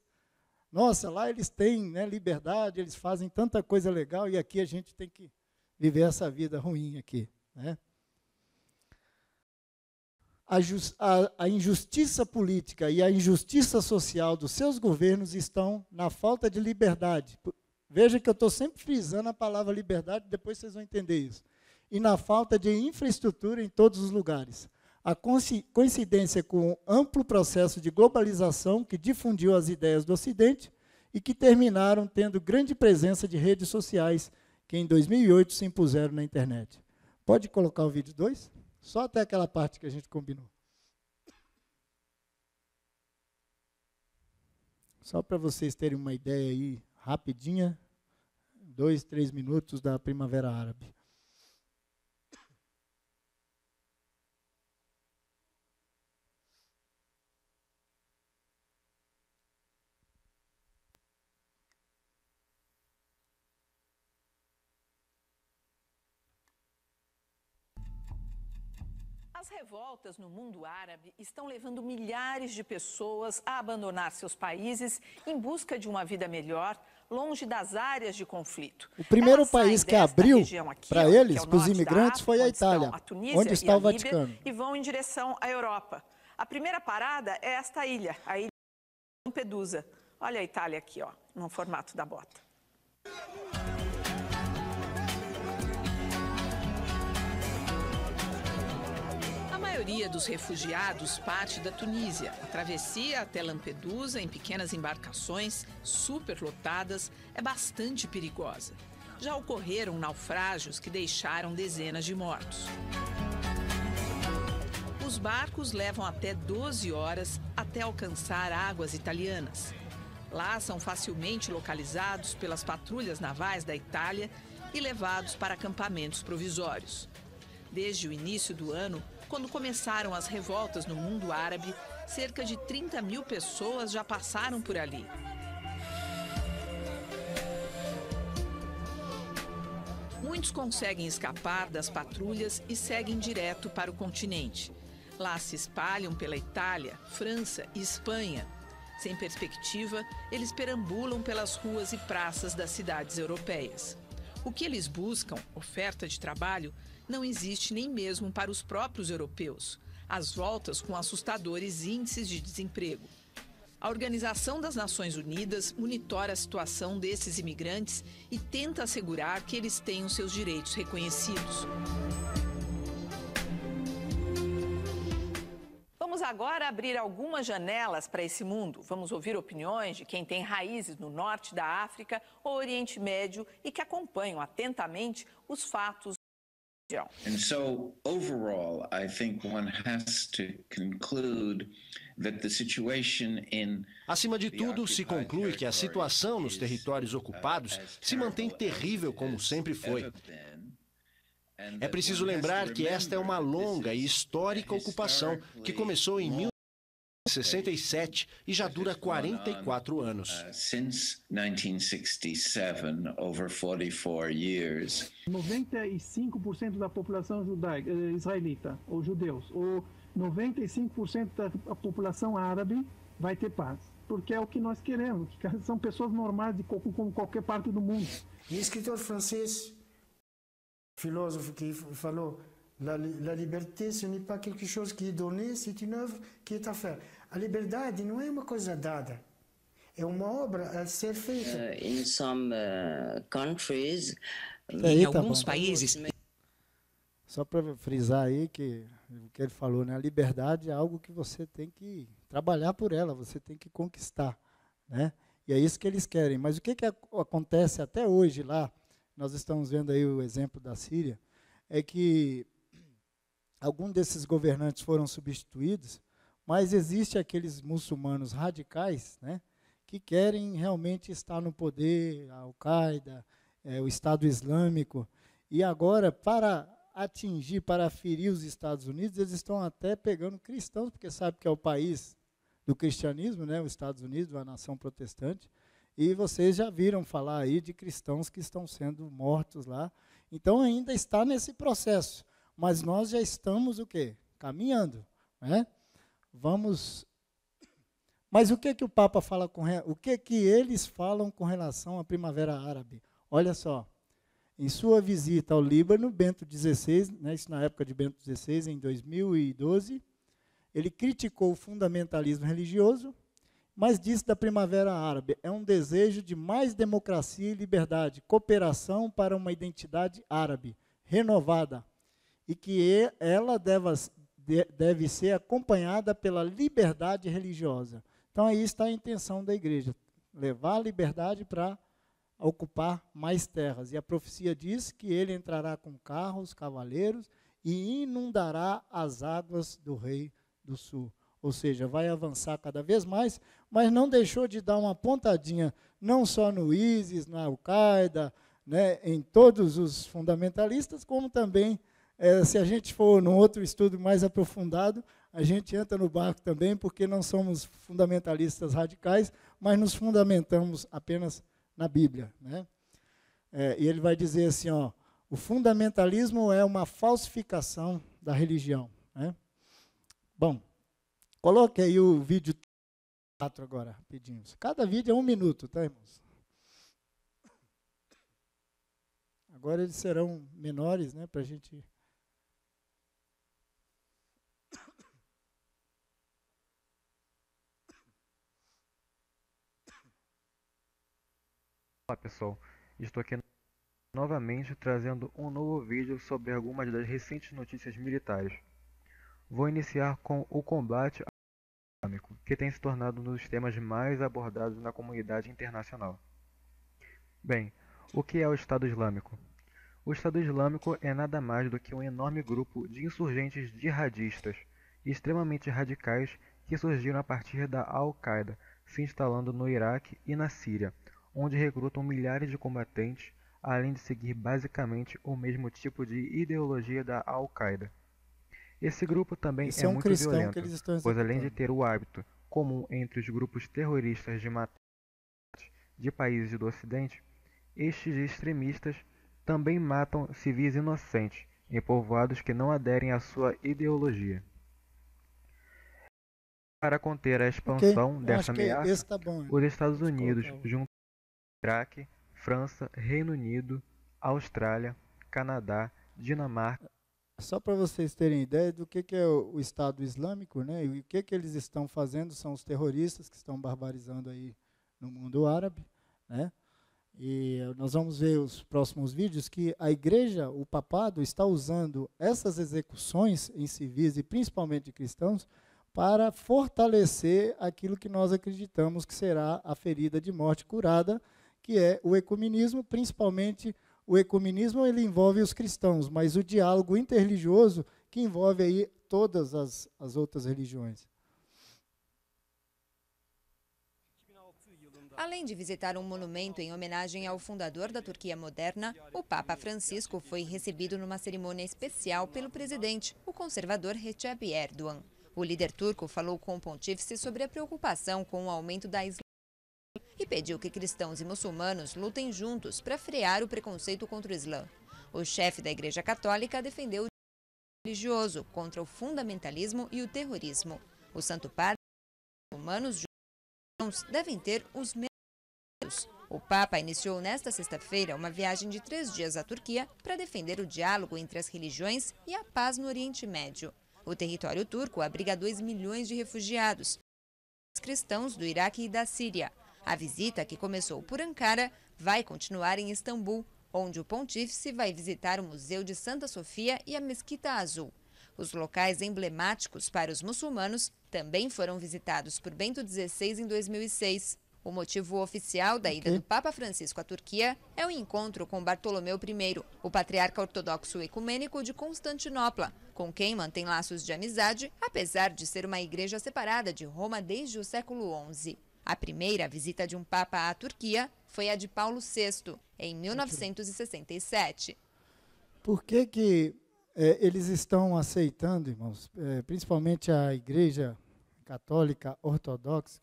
Nossa, lá eles têm, né, liberdade, eles fazem tanta coisa legal, e aqui a gente tem que viver essa vida ruim aqui, né? A injustiça política e a injustiça social dos seus governos estão na falta de liberdade. Veja que eu estou sempre frisando a palavra liberdade, depois vocês vão entender isso. E na falta de infraestrutura em todos os lugares. A coincidência com o amplo processo de globalização que difundiu as ideias do Ocidente e que terminaram tendo grande presença de redes sociais que em 2008 se impuseram na internet. Pode colocar o vídeo 2? Só até aquela parte que a gente combinou. Só para vocês terem uma ideia aí, rapidinha, 2, 3 minutos da Primavera Árabe. As revoltas no mundo árabe estão levando milhares de pessoas a abandonar seus países em busca de uma vida melhor, longe das áreas de conflito. O primeiro país que abriu para eles, para os imigrantes, foi a Itália, onde está o Vaticano. E vão em direção à Europa. A primeira parada é esta ilha, a ilha de Lampedusa. Olha a Itália aqui, ó, no formato da bota. A maioria dos refugiados parte da Tunísia. A travessia até Lampedusa em pequenas embarcações superlotadas é bastante perigosa. Já ocorreram naufrágios que deixaram dezenas de mortos. Os barcos levam até 12 horas até alcançar águas italianas. Lá são facilmente localizados pelas patrulhas navais da Itália e levados para acampamentos provisórios. Desde o início do ano, quando começaram as revoltas no mundo árabe, cerca de 30 mil pessoas já passaram por ali. Muitos conseguem escapar das patrulhas e seguem direto para o continente. Lá se espalham pela Itália, França e Espanha. Sem perspectiva, eles perambulam pelas ruas e praças das cidades europeias. O que eles buscam, oferta de trabalho, não existe nem mesmo para os próprios europeus. As voltas com assustadores índices de desemprego. A Organização das Nações Unidas monitora a situação desses imigrantes e tenta assegurar que eles tenham seus direitos reconhecidos. Vamos agora abrir algumas janelas para esse mundo. Vamos ouvir opiniões de quem tem raízes no norte da África ou Oriente Médio e que acompanham atentamente os fatos. And so, overall, I think one has to conclude that the situation in Acima de tudo, se conclui que a situação nos territórios ocupados se mantém terrível como sempre foi. É preciso lembrar que esta é uma longa e histórica ocupação que começou em 1967 e já dura 44 anos. Since 1967, over 44 years. 95% da população judaica, israelita, ou judeus, ou 95% da população árabe vai ter paz. Porque é o que nós queremos, que são pessoas normais de como qualquer parte do mundo. E escritor francês, filósofo que falou: La liberté, ce n'est pas quelque chose qui est donné, c'est une œuvre qui est à faire. A liberdade não é uma coisa dada, é uma obra a ser feita. In some countries, em alguns países. Só para frisar aí que o que ele falou, né? A liberdade é algo que você tem que trabalhar por ela, você tem que conquistar, né? E é isso que eles querem. Mas o que acontece até hoje lá, nós estamos vendo aí o exemplo da Síria, é que alguns desses governantes foram substituídos mas existe aqueles muçulmanos radicais, né, que querem realmente estar no poder, a Al-Qaeda, o Estado Islâmico, e agora, para atingir, para ferir os Estados Unidos, eles estão até pegando cristãos, porque sabe que é o país do cristianismo, né, os Estados Unidos, uma nação protestante, e vocês já viram falar aí de cristãos que estão sendo mortos lá. Então ainda está nesse processo, mas nós já estamos o quê? Caminhando, né? Vamos. Mas o que o Papa fala o que eles falam com relação à Primavera Árabe? Olha só, em sua visita ao Líbano, Bento XVI, né, isso na época de Bento XVI, em 2012, ele criticou o fundamentalismo religioso, mas disse da Primavera Árabe, é um desejo de mais democracia e liberdade, cooperação para uma identidade árabe, renovada, e que ela deve ser acompanhada pela liberdade religiosa. Então aí está a intenção da igreja, levar a liberdade para ocupar mais terras. E a profecia diz que ele entrará com carros, cavaleiros, e inundará as águas do Rei do Sul. Ou seja, vai avançar cada vez mais, mas não deixou de dar uma pontadinha, não só no ISIS, na Al-Qaeda, né, em todos os fundamentalistas, como também, se a gente for num outro estudo mais aprofundado, a gente entra no barco também, porque não somos fundamentalistas radicais, mas nos fundamentamos apenas na Bíblia, né? E ele vai dizer assim, ó, o fundamentalismo é uma falsificação da religião, né? Bom, coloque aí o vídeo 4 agora, rapidinho. Cada vídeo é 1 minuto, tá, irmãos? Agora eles serão menores, né, para a gente... Olá pessoal, estou aqui novamente trazendo um novo vídeo sobre algumas das recentes notícias militares. Vou iniciar com o combate ao Islâmico, que tem se tornado um dos temas mais abordados na comunidade internacional. Bem, o que é o Estado Islâmico? O Estado Islâmico é nada mais do que um enorme grupo de insurgentes jihadistas extremamente radicais que surgiram a partir da Al-Qaeda, se instalando no Iraque e na Síria, onde recrutam milhares de combatentes, além de seguir basicamente o mesmo tipo de ideologia da Al-Qaeda. Esse grupo também é muito violento, pois além de ter o hábito comum entre os grupos terroristas de matar de países do Ocidente, estes extremistas também matam civis inocentes em povoados que não aderem à sua ideologia. Para conter a expansão dessa ameaça, os Estados Unidos, junto com Iraque, França, Reino Unido, Austrália, Canadá, Dinamarca... Só para vocês terem ideia do que é o Estado Islâmico, né? E o que eles estão fazendo, são os terroristas que estão barbarizando aí no mundo árabe, né? E nós vamos ver os próximos vídeos que a igreja, o papado, está usando essas execuções em civis e principalmente de cristãos para fortalecer aquilo que nós acreditamos que será a ferida de morte curada, que é o ecumenismo. Principalmente o ecumenismo, ele envolve os cristãos, mas o diálogo interreligioso que envolve aí todas as outras religiões. Além de visitar um monumento em homenagem ao fundador da Turquia moderna, o Papa Francisco foi recebido numa cerimônia especial pelo presidente, o conservador Recep Erdogan. O líder turco falou com o pontífice sobre a preocupação com o aumento da Islâmica e pediu que cristãos e muçulmanos lutem juntos para frear o preconceito contra o Islã. O chefe da Igreja Católica defendeu o religioso contra o fundamentalismo e o terrorismo. O Santo Padre e os muçulmanos devem ter os mesmos direitos. O Papa iniciou nesta sexta-feira uma viagem de 3 dias à Turquia para defender o diálogo entre as religiões e a paz no Oriente Médio. O território turco abriga 2 milhões de refugiados cristãos do Iraque e da Síria. A visita, que começou por Ankara, vai continuar em Istambul, onde o pontífice vai visitar o Museu de Santa Sofia e a Mesquita Azul. Os locais emblemáticos para os muçulmanos também foram visitados por Bento XVI em 2006. O motivo oficial da ida do Papa Francisco à Turquia é o encontro com Bartolomeu I, o patriarca ortodoxo ecumênico de Constantinopla, com quem mantém laços de amizade, apesar de ser uma igreja separada de Roma desde o século XI. A primeira visita de um Papa à Turquia foi a de Paulo VI, em 1967. Por que eles estão aceitando, irmãos, principalmente a Igreja Católica Ortodoxa,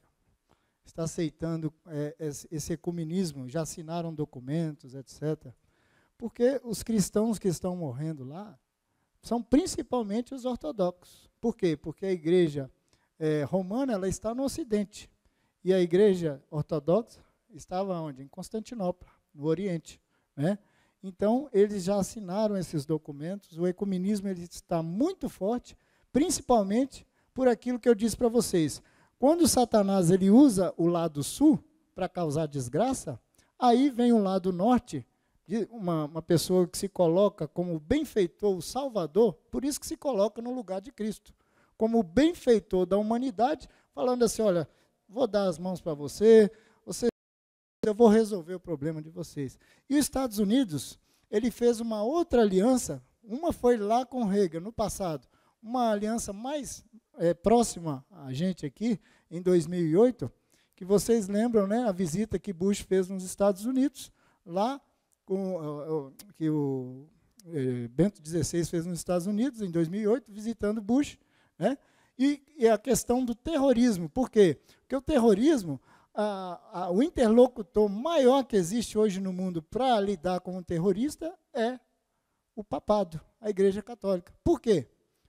está aceitando esse ecumenismo, já assinaram documentos, etc. Porque os cristãos que estão morrendo lá são principalmente os ortodoxos. Por quê? Porque a Igreja romana ela está no Ocidente, e a Igreja Ortodoxa estava onde? Em Constantinopla, no Oriente, né? Então, eles já assinaram esses documentos, o ecumenismo ele está muito forte, principalmente por aquilo que eu disse para vocês. Quando Satanás ele usa o lado sul para causar desgraça, aí vem o lado norte, de uma pessoa que se coloca como benfeitor, o Salvador, por isso que se coloca no lugar de Cristo, como benfeitor da humanidade, falando assim, olha, vou dar as mãos para você, eu vou resolver o problema de vocês. E os Estados Unidos, ele fez uma outra aliança, uma foi lá com Reagan, no passado, uma aliança mais próxima a gente aqui, em 2008, que vocês lembram, né, a visita que Bush fez nos Estados Unidos, lá que o Bento XVI fez nos Estados Unidos, em 2008, visitando Bush, né, e a questão do terrorismo. Por quê? Porque o terrorismo... o interlocutor maior que existe hoje no mundo para lidar com o terrorista é o papado, a Igreja Católica. Por quê?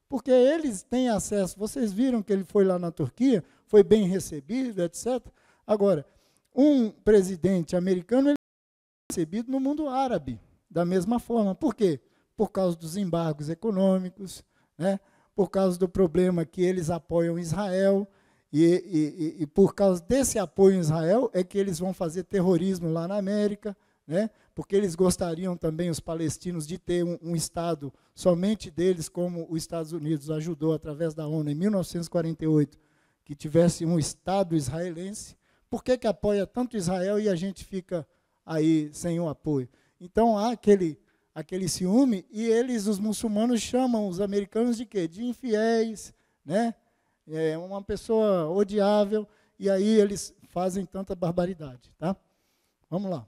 Porque eles têm acesso, vocês viram que ele foi lá na Turquia, foi bem recebido, etc. Agora, um presidente americano ele é recebido no mundo árabe, da mesma forma. Por quê? Por causa dos embargos econômicos, né? Por causa do problema que eles apoiam Israel, e por causa desse apoio em Israel é que eles vão fazer terrorismo lá na América, né? Porque eles gostariam também, os palestinos, de ter um Estado somente deles, como os Estados Unidos ajudou através da ONU em 1948, que tivesse um Estado israelense. Por que apoia tanto Israel e a gente fica aí sem o apoio? Então há aquele ciúme, e eles, os muçulmanos, chamam os americanos de quê? De infiéis, né? É uma pessoa odiável, e aí eles fazem tanta barbaridade. Tá? Vamos lá.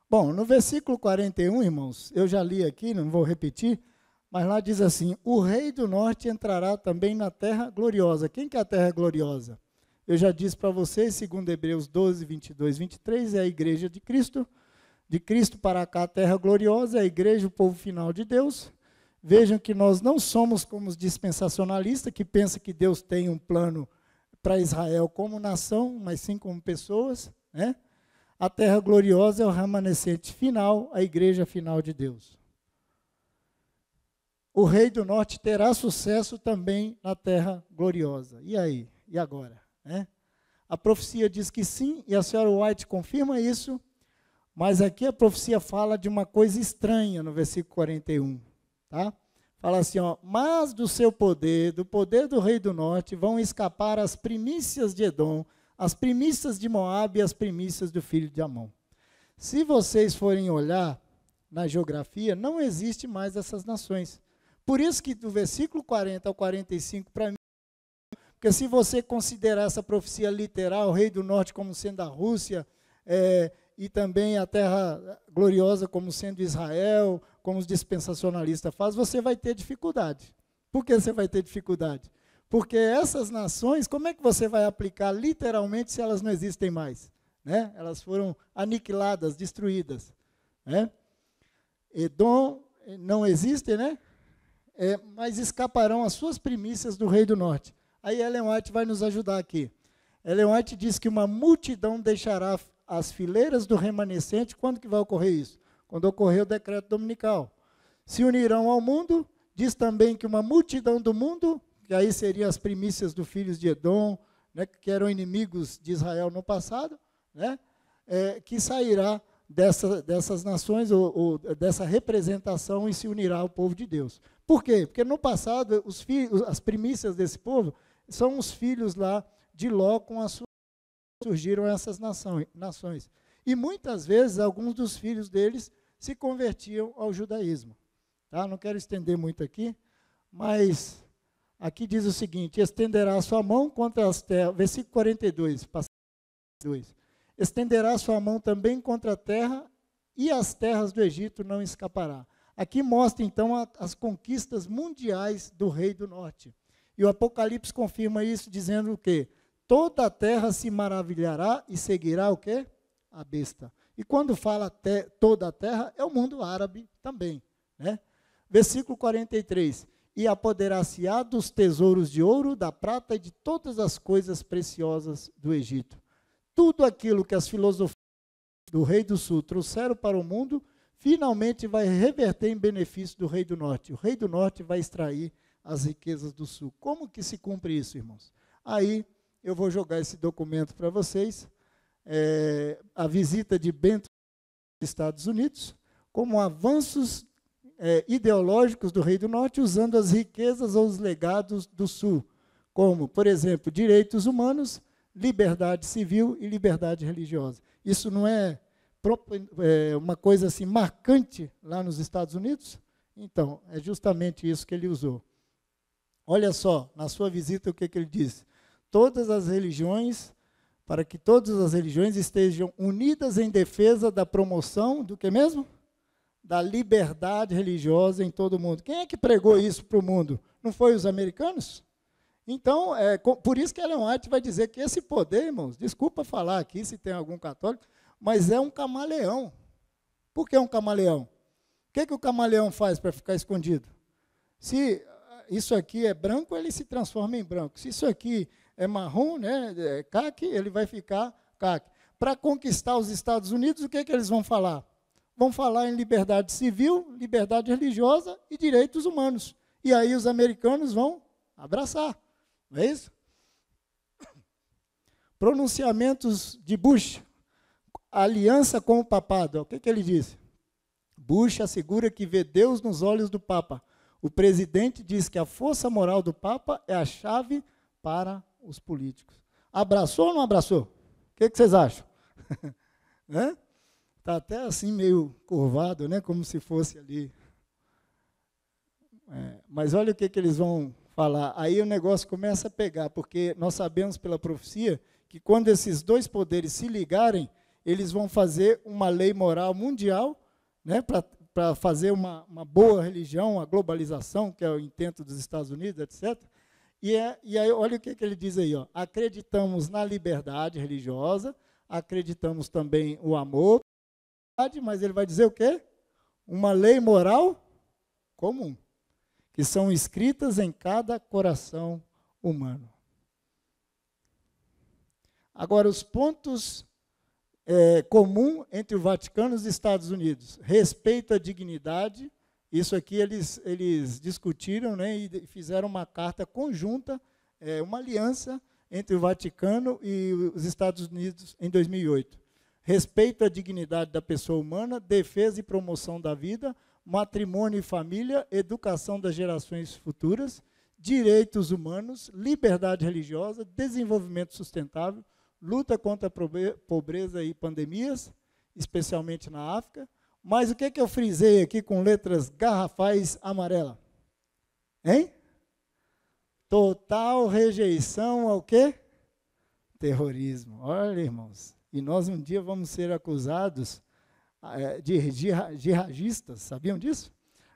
Bom, no versículo 41, irmãos, eu já li aqui, não vou repetir, mas lá diz assim, o rei do norte entrará também na terra gloriosa. Quem que é a terra gloriosa? Eu já disse para vocês, segundo Hebreus 12, 22, 23, é a igreja de Cristo. De Cristo para cá, a terra gloriosa, é a igreja, o povo final de Deus. Vejam que nós não somos como os dispensacionalistas, que pensam que Deus tem um plano para Israel como nação, mas sim como pessoas, né? A terra gloriosa é o remanescente final, a igreja final de Deus. O rei do norte terá sucesso também na terra gloriosa. E aí? E agora? Né? A profecia diz que sim, e a senhora White confirma isso, mas aqui a profecia fala de uma coisa estranha no versículo 41. Tá? Fala assim, ó, mas do seu poder, do poder do rei do norte, vão escapar as primícias de Edom, as primícias de Moabe e as primícias do filho de Amon. Se vocês forem olhar na geografia, não existe mais essas nações. Por isso que do versículo 40 ao 45, para mim, porque se você considerar essa profecia literal, o rei do norte como sendo a Rússia, e também a terra gloriosa como sendo Israel, como os dispensacionalistas fazem, você vai ter dificuldade. Por que você vai ter dificuldade? Porque essas nações, como é que você vai aplicar literalmente se elas não existem mais? Né? Elas foram aniquiladas, destruídas. Né? Edom não existe, né? Mas escaparão as suas primícias do rei do norte. Aí Ellen White vai nos ajudar aqui. Ellen White diz que uma multidão deixará as fileiras do remanescente. Quando que vai ocorrer isso? Quando ocorrer o decreto dominical. Se unirão ao mundo, diz também que uma multidão do mundo, que aí seriam as primícias dos filhos de Edom, né, que eram inimigos de Israel no passado, né, que sairá dessas nações, ou dessa representação, e se unirá ao povo de Deus. Por quê? Porque no passado, as primícias desse povo são os filhos lá de Ló com a sua surgiram essas nações. E muitas vezes alguns dos filhos deles se convertiam ao judaísmo. Tá? Não quero estender muito aqui, mas aqui diz o seguinte: estenderá a sua mão contra as terras, versículo 42, estenderá a sua mão também contra a terra, e as terras do Egito não escapará. Aqui mostra, então, as conquistas mundiais do rei do norte. E o Apocalipse confirma isso, dizendo o quê? Toda a terra se maravilhará e seguirá o quê? A besta. E quando fala toda a terra, é o mundo árabe também. Né? Versículo 43. E apoderar-se-á dos tesouros de ouro, da prata e de todas as coisas preciosas do Egito. Tudo aquilo que as filosofias do rei do sul trouxeram para o mundo, finalmente vai reverter em benefício do rei do norte. O rei do norte vai extrair as riquezas do sul. Como que se cumpre isso, irmãos? Aí eu vou jogar esse documento para vocês, a visita de Bento aos Estados Unidos, como avanços ideológicos do rei do norte, usando as riquezas ou os legados do sul, como, por exemplo, direitos humanos, liberdade civil e liberdade religiosa. Isso não é uma coisa assim marcante lá nos Estados Unidos? Então, é justamente isso que ele usou. Olha só, na sua visita, o que ele disse? Todas as religiões, para que todas as religiões estejam unidas em defesa da promoção do que mesmo? Da liberdade religiosa em todo o mundo. Quem é que pregou isso para o mundo? Não foi os americanos? Então, por isso que Ellen White vai dizer que esse poder, irmãos, desculpa falar aqui se tem algum católico, mas é um camaleão. Por que um camaleão? O que o camaleão faz para ficar escondido? Se isso aqui é branco, ele se transforma em branco. Se isso aqui é marrom, né, caque, ele vai ficar caque. Para conquistar os Estados Unidos, o que eles vão falar? Vão falar em liberdade civil, liberdade religiosa e direitos humanos. E aí os americanos vão abraçar. Não é isso? Pronunciamentos de Bush, aliança com o papado. O que ele disse? Bush assegura que vê Deus nos olhos do Papa. O presidente diz que a força moral do Papa é a chave para os políticos. Abraçou ou não abraçou? O que vocês acham? Né? Está até assim meio curvado, né? Como se fosse ali. Mas olha o que eles vão falar. Aí o negócio começa a pegar, porque nós sabemos pela profecia que quando esses dois poderes se ligarem, eles vão fazer uma lei moral mundial, né, para fazer uma boa religião, a globalização, que é o intento dos Estados Unidos, etc. E aí, olha o que ele diz aí. Ó. Acreditamos na liberdade religiosa, acreditamos também o amor, mas ele vai dizer o quê? Uma lei moral comum, que são escritas em cada coração humano. Agora, os pontos comum entre o Vaticano e os Estados Unidos. Respeito à dignidade. Isso aqui eles discutiram, né, e fizeram uma carta conjunta, uma aliança entre o Vaticano e os Estados Unidos em 2008. Respeito à dignidade da pessoa humana, defesa e promoção da vida, matrimônio e família, educação das gerações futuras, direitos humanos, liberdade religiosa, desenvolvimento sustentável, luta contra a pobreza e pandemias, especialmente na África. Mas o que eu frisei aqui com letras garrafais amarelas? Hein? Total rejeição ao quê? Terrorismo. Olha, irmãos, e nós um dia vamos ser acusados de jihadistas, sabiam disso?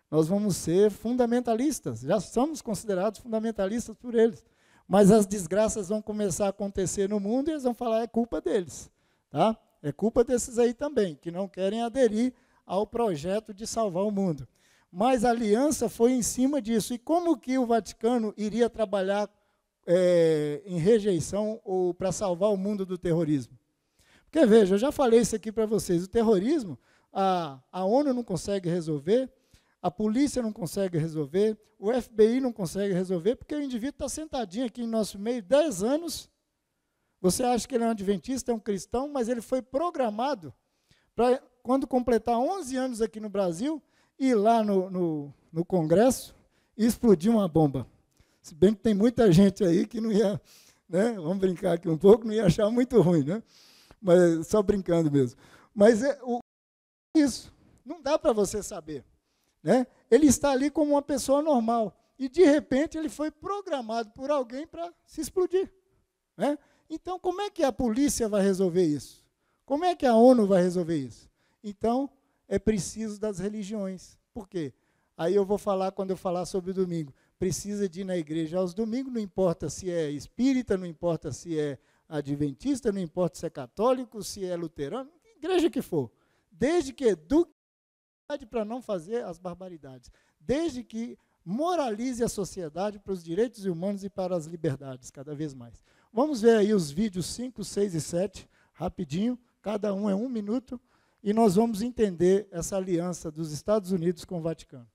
Nós vamos ser fundamentalistas, já somos considerados fundamentalistas por eles. Mas as desgraças vão começar a acontecer no mundo e eles vão falar, é culpa deles. Tá? É culpa desses aí também, que não querem aderir ao projeto de salvar o mundo. Mas a aliança foi em cima disso. E como que o Vaticano iria trabalhar em rejeição ou para salvar o mundo do terrorismo? Porque, veja, eu já falei isso aqui para vocês, o terrorismo, a ONU não consegue resolver, a polícia não consegue resolver, o FBI não consegue resolver, porque o indivíduo está sentadinho aqui em nosso meio 10 anos. Você acha que ele é um adventista, é um cristão, mas ele foi programado para, quando completar 11 anos aqui no Brasil, ir lá no Congresso e explodir uma bomba. Se bem que tem muita gente aí que não ia né? Vamos brincar aqui um pouco, não ia achar muito ruim, né? Mas só brincando mesmo. Mas isso, não dá para você saber, né? Ele está ali como uma pessoa normal e, de repente, ele foi programado por alguém para se explodir, né? Então, como é que a polícia vai resolver isso? Como é que a ONU vai resolver isso? Então, é preciso das religiões. Por quê? Aí eu vou falar, quando eu falar sobre o domingo, precisa de ir na igreja aos domingos, não importa se é espírita, não importa se é adventista, não importa se é católico, se é luterano, igreja que for. Desde que eduque para não fazer as barbaridades. Desde que moralize a sociedade para os direitos humanos e para as liberdades, cada vez mais. Vamos ver aí os vídeos 5, 6 e 7, rapidinho, cada um é 1 minuto, e nós vamos entender essa aliança dos Estados Unidos com o Vaticano.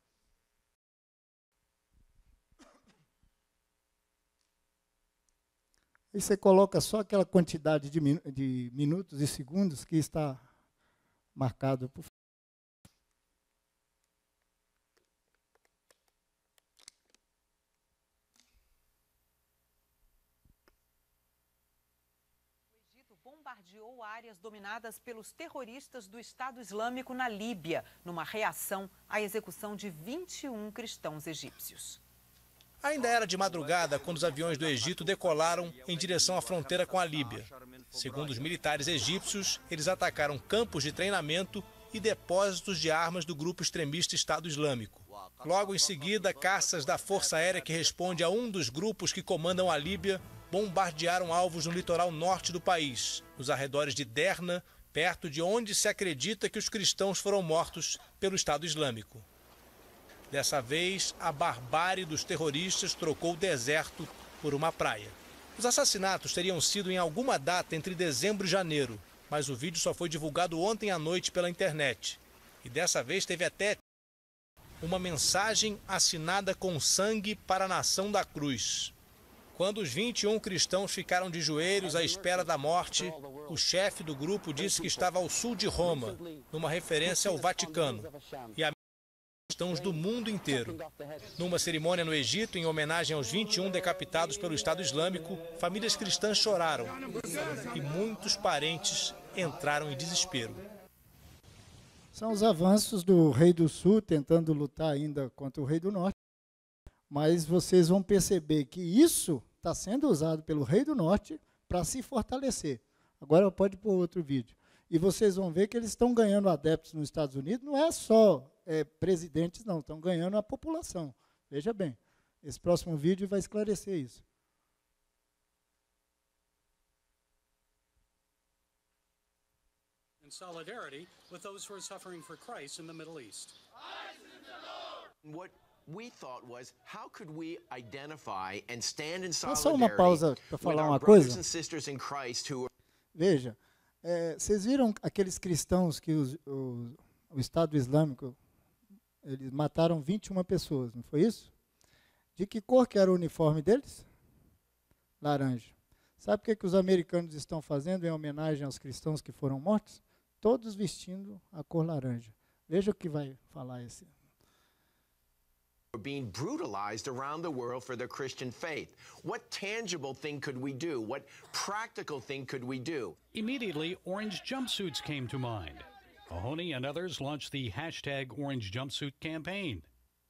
E você coloca só aquela quantidade de minutos e segundos que está marcado por... Bombardeou áreas dominadas pelos terroristas do Estado Islâmico na Líbia, numa reação à execução de 21 cristãos egípcios. Ainda era de madrugada quando os aviões do Egito decolaram em direção à fronteira com a Líbia. Segundo os militares egípcios, eles atacaram campos de treinamento e depósitos de armas do grupo extremista Estado Islâmico. Logo em seguida, caças da Força Aérea que responde a um dos grupos que comandam a Líbia bombardearam alvos no litoral norte do país, nos arredores de Derna, perto de onde se acredita que os cristãos foram mortos pelo Estado Islâmico. Dessa vez, a barbárie dos terroristas trocou o deserto por uma praia. Os assassinatos teriam sido em alguma data entre dezembro e janeiro, mas o vídeo só foi divulgado ontem à noite pela internet. E dessa vez teve até uma mensagem assinada com sangue para a nação da cruz. Quando os 21 cristãos ficaram de joelhos à espera da morte, o chefe do grupo disse que estava ao sul de Roma, numa referência ao Vaticano, e a cristãos do mundo inteiro. Numa cerimônia no Egito, em homenagem aos 21 decapitados pelo Estado Islâmico, famílias cristãs choraram e muitos parentes entraram em desespero. São os avanços do rei do sul tentando lutar ainda contra o rei do norte, mas vocês vão perceber que isso está sendo usado pelo rei do norte para se fortalecer. Agora pode pôr outro vídeo. E vocês vão ver que eles estão ganhando adeptos nos Estados Unidos, não é só presidentes, não, estão ganhando a população. Veja bem, esse próximo vídeo vai esclarecer isso. In solidarity with those who are suffering for Christ in the Middle East. What we thought was, how could we identify and stand in solidarity só uma pausa para falar uma coisa. Veja, vocês viram aqueles cristãos que o Estado Islâmico, eles mataram 21 pessoas, não foi isso? De que cor que era o uniforme deles? Laranja. Sabe o que os americanos estão fazendo em homenagem aos cristãos que foram mortos? Todos vestindo a cor laranja. Veja o que vai falar esse. Being brutalized around the world for their Christian faith. What tangible thing could we do? What practical thing could we do? Immediately, orange jumpsuits came to mind. Mahoney and others launched the #Orange Jumpsuit campaign.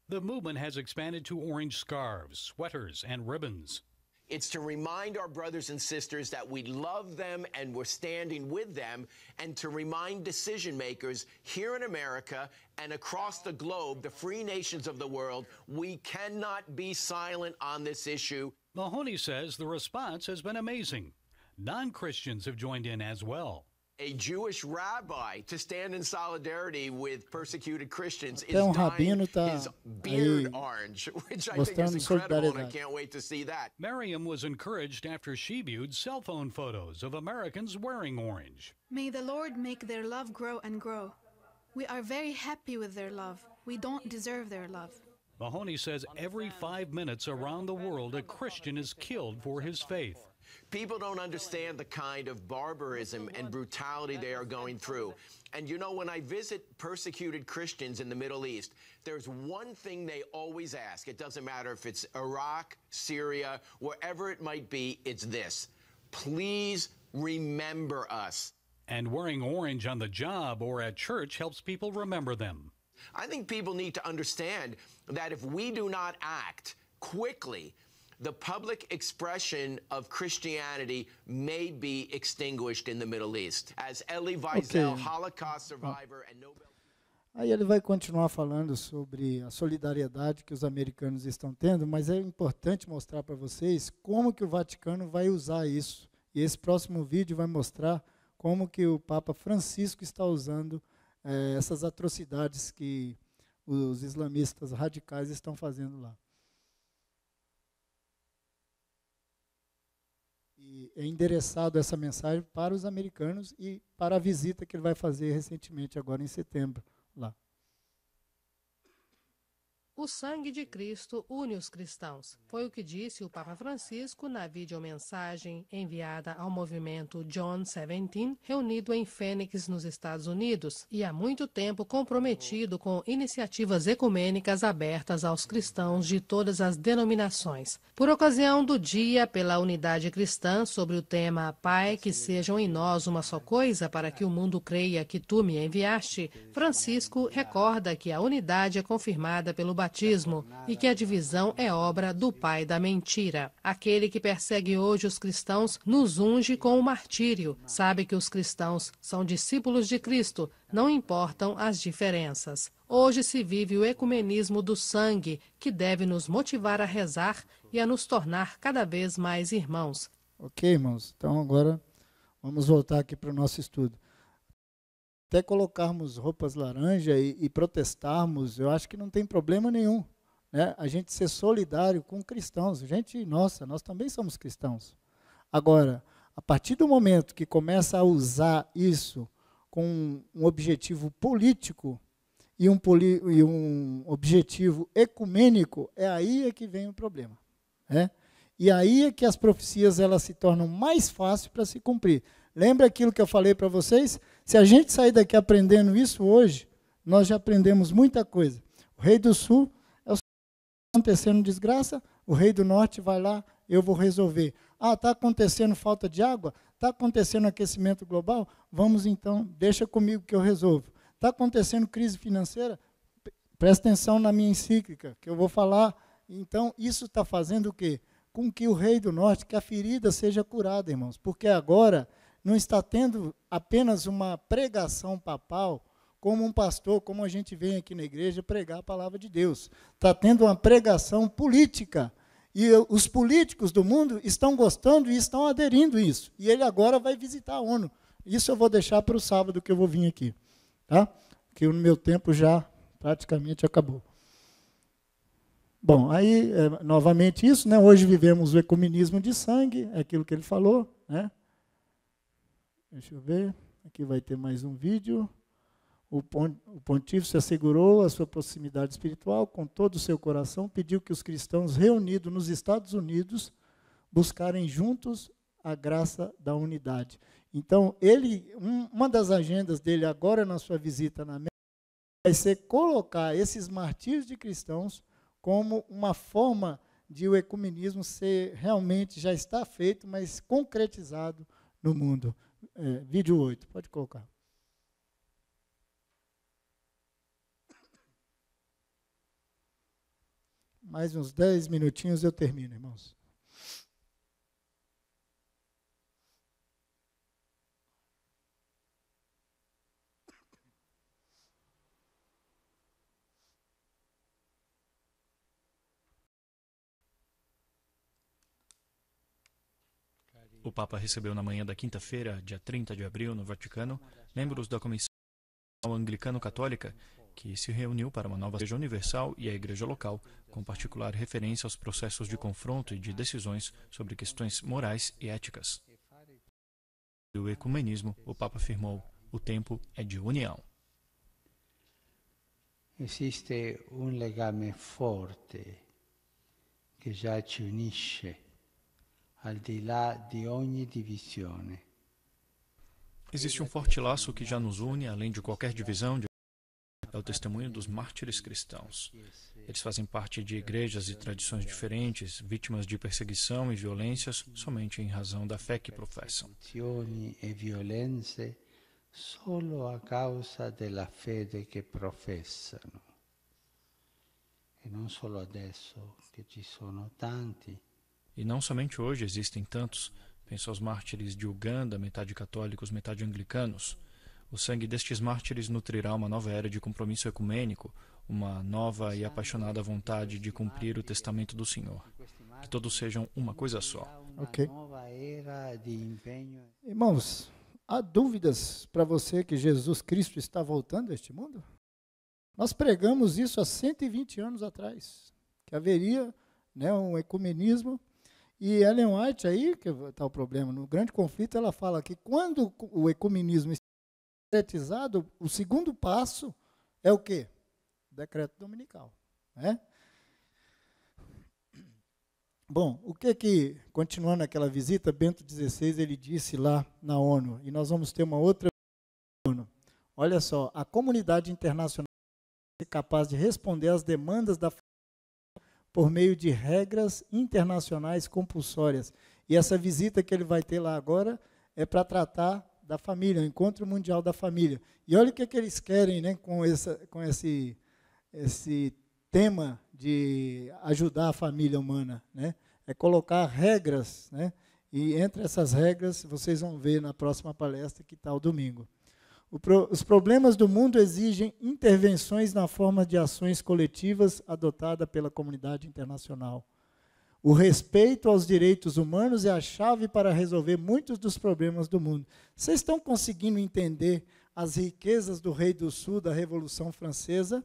The movement has expanded to orange scarves, sweaters, and ribbons. It's to remind our brothers and sisters that we love them and we're standing with them, and to remind decision makers here in America and across the globe, the free nations of the world, we cannot be silent on this issue. Mahoney says the response has been amazing. Non-Christians have joined in as well. A Jewish rabbi to stand in solidarity with persecuted Christians is rabino dyeing his beard orange, which I think is incredible, and I can't wait to see that. Miriam was encouraged after she viewed cell phone photos of Americans wearing orange. May the Lord make their love grow and grow. We are very happy with their love. We don't deserve their love. Mahoney says every 5 minutes around the world a Christian is killed for his faith. People don't understand the kind of barbarism and brutality they are going through. And you know, when I visit persecuted Christians in the Middle East, there's one thing they always ask. It doesn't matter if it's Iraq, Syria, wherever it might be, it's this. Please remember us. And wearing orange on the job or at church helps people remember them. I think people need to understand that if we do not act quickly, the public expression of Christianity may be extinguished in the Middle East. As Elie Wiesel, Holocaust survivor and Nobel... Aí ele vai continuar falando sobre a solidariedade que os americanos estão tendo, mas é importante mostrar para vocês como que o Vaticano vai usar isso. E esse próximo vídeo vai mostrar como que o Papa Francisco está usando essas atrocidades que os islamistas radicais estão fazendo lá. E é endereçado essa mensagem para os americanos e para a visita que ele vai fazer recentemente, agora em setembro, lá. O sangue de Cristo une os cristãos. Foi o que disse o Papa Francisco na videomensagem enviada ao movimento John 17, reunido em Phoenix, nos Estados Unidos, e há muito tempo comprometido com iniciativas ecumênicas abertas aos cristãos de todas as denominações. Por ocasião do Dia pela Unidade Cristã, sobre o tema Pai, que sejam em nós uma só coisa, para que o mundo creia que tu me enviaste, Francisco recorda que a unidade é confirmada pelo batismo e que a divisão é obra do pai da mentira. Aquele que persegue hoje os cristãos nos unge com o martírio. Sabe que os cristãos são discípulos de Cristo, não importam as diferenças. Hoje se vive o ecumenismo do sangue, que deve nos motivar a rezar e a nos tornar cada vez mais irmãos. Ok, irmãos? Então agora vamos voltar aqui para o nosso estudo. Até colocarmos roupas laranja e protestarmos, eu acho que não tem problema nenhum, né? A gente ser solidário com cristãos. Gente, nossa, nós também somos cristãos. Agora, a partir do momento que começa a usar isso com um objetivo político e um objetivo ecumênico, é aí que vem o problema, né? E aí é que as profecias elas se tornam mais fáceis para se cumprir. Lembra aquilo que eu falei para vocês? Se a gente sair daqui aprendendo isso hoje, nós já aprendemos muita coisa. O rei do sul, está acontecendo desgraça, o rei do norte vai lá, eu vou resolver. Ah, está acontecendo falta de água? Está acontecendo aquecimento global? Vamos então, deixa comigo que eu resolvo. Está acontecendo crise financeira? Presta atenção na minha encíclica, que eu vou falar. Então, isso está fazendo o quê? Com que o rei do norte, que a ferida seja curada, irmãos. Porque agora não está tendo apenas uma pregação papal, como um pastor, como a gente vem aqui na igreja pregar a palavra de Deus. Está tendo uma pregação política. E os políticos do mundo estão gostando e estão aderindo a isso. E ele agora vai visitar a ONU. Isso eu vou deixar para o sábado que eu vou vir aqui. Tá? Que o meu tempo já praticamente acabou. Bom, aí, novamente isso, né? Hoje vivemos o ecumenismo de sangue, é aquilo que ele falou, né? Deixa eu ver, aqui vai ter mais um vídeo. O pontífice assegurou a sua proximidade espiritual com todo o seu coração, pediu que os cristãos reunidos nos Estados Unidos buscarem juntos a graça da unidade. Então, uma das agendas dele agora na sua visita na América vai ser colocar esses martírios de cristãos como uma forma de o ecumenismo ser realmente, já está feito, mas concretizado no mundo. Vídeo 8, pode colocar. Mais uns 10 minutinhos eu termino, irmãos. O Papa recebeu na manhã da quinta-feira, dia 30 de abril, no Vaticano, membros da Comissão Anglicano-Católica, que se reuniu para uma nova Igreja Universal e a Igreja Local, com particular referência aos processos de confronto e de decisões sobre questões morais e éticas. Do ecumenismo, o Papa afirmou: o tempo é de união. Existe legame forte que já ci unisce al di là di ogni divisione. Existe um forte laço que já nos une, além de qualquer divisão, é o testemunho dos mártires cristãos. Eles fazem parte de igrejas e tradições diferentes, vítimas de perseguição e violências somente em razão da fé que professam. E violenze solo a causa della fede che professano. E non solo adesso, che ci sono tanti. E não somente hoje existem tantos. Penso aos mártires de Uganda, metade católicos, metade anglicanos. O sangue destes mártires nutrirá uma nova era de compromisso ecumênico, uma nova e apaixonada vontade de cumprir o testamento do Senhor. Que todos sejam uma coisa só. Ok. Irmãos, há dúvidas para você que Jesus Cristo está voltando a este mundo? Nós pregamos isso há 120 anos atrás, que haveria, né, um ecumenismo. E Ellen White, aí que está o problema, no Grande Conflito ela fala que quando o ecumenismo está concretizado, o segundo passo é o quê? O decreto dominical. Né? Bom, o que, continuando aquela visita, Bento XVI, ele disse lá na ONU, e nós vamos ter uma outra ONU. Olha só, a comunidade internacional é capaz de responder às demandas da por meio de regras internacionais compulsórias. E essa visita que ele vai ter lá agora é para tratar da família, o Encontro Mundial da Família. E olha o que eles querem, né, com esse tema de ajudar a família humana. Né? É colocar regras, né? E entre essas regras, vocês vão ver na próxima palestra, que está o domingo. Os problemas do mundo exigem intervenções na forma de ações coletivas adotada pela comunidade internacional. O respeito aos direitos humanos é a chave para resolver muitos dos problemas do mundo. Vocês estão conseguindo entender as riquezas do Rei do Sul, da Revolução Francesa,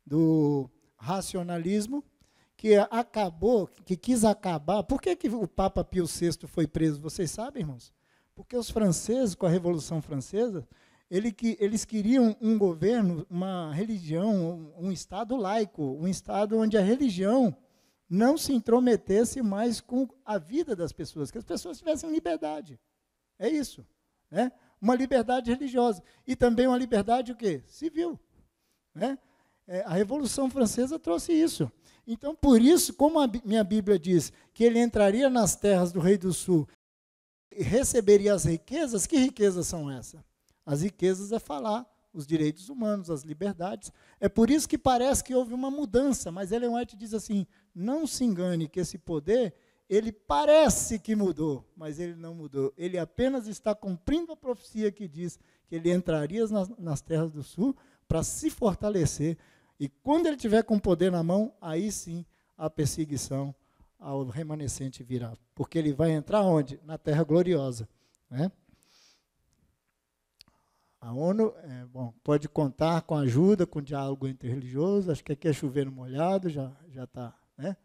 do racionalismo, que quis acabar. Por que o Papa Pio VI foi preso? Vocês sabem, irmãos? Porque os franceses, com a Revolução Francesa, eles queriam um governo, uma religião, um Estado laico, um Estado onde a religião não se intrometesse mais com a vida das pessoas, que as pessoas tivessem liberdade. É isso. Né? Uma liberdade religiosa. E também uma liberdade o quê? Civil. Né? A Revolução Francesa trouxe isso. Então, por isso, como a minha Bíblia diz que ele entraria nas terras do Rei do Sul e receberia as riquezas, que riquezas são essas? As riquezas é falar os direitos humanos, as liberdades. É por isso que parece que houve uma mudança, mas Ellen White diz assim, não se engane que esse poder, ele parece que mudou, mas ele não mudou. Ele apenas está cumprindo a profecia que diz que ele entraria nas terras do sul para se fortalecer. E quando ele tiver com o poder na mão, aí sim a perseguição ao remanescente virá. Porque ele vai entrar onde? Na terra gloriosa. Né? A ONU pode contar com ajuda, com diálogo interreligioso. Acho que aqui é chover no molhado, já está. Né?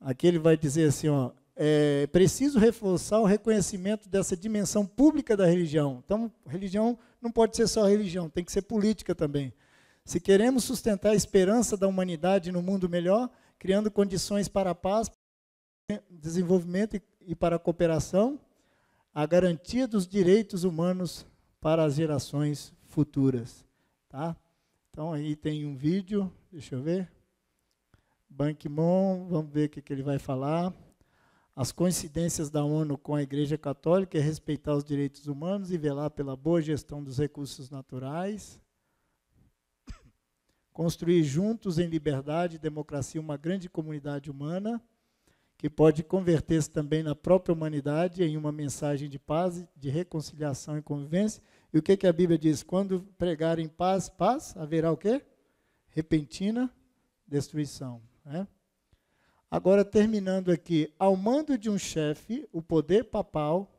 Aqui ele vai dizer assim, ó, é preciso reforçar o reconhecimento dessa dimensão pública da religião. Então, religião não pode ser só religião, tem que ser política também. Se queremos sustentar a esperança da humanidade no mundo melhor, criando condições para a paz, desenvolvimento e para a cooperação, a garantia dos direitos humanos para as gerações futuras. Tá? Então, aí tem um vídeo, deixa eu ver. Ban Ki-moon, vamos ver o que ele vai falar. As coincidências da ONU com a Igreja Católica é respeitar os direitos humanos e velar pela boa gestão dos recursos naturais. Construir juntos em liberdade e democracia uma grande comunidade humana, que pode converter-se também na própria humanidade em uma mensagem de paz, de reconciliação e convivência. E o que a Bíblia diz? Quando pregarem paz, haverá o quê? Repentina destruição. Né? Agora, terminando aqui, ao mando de um chefe, o poder papal,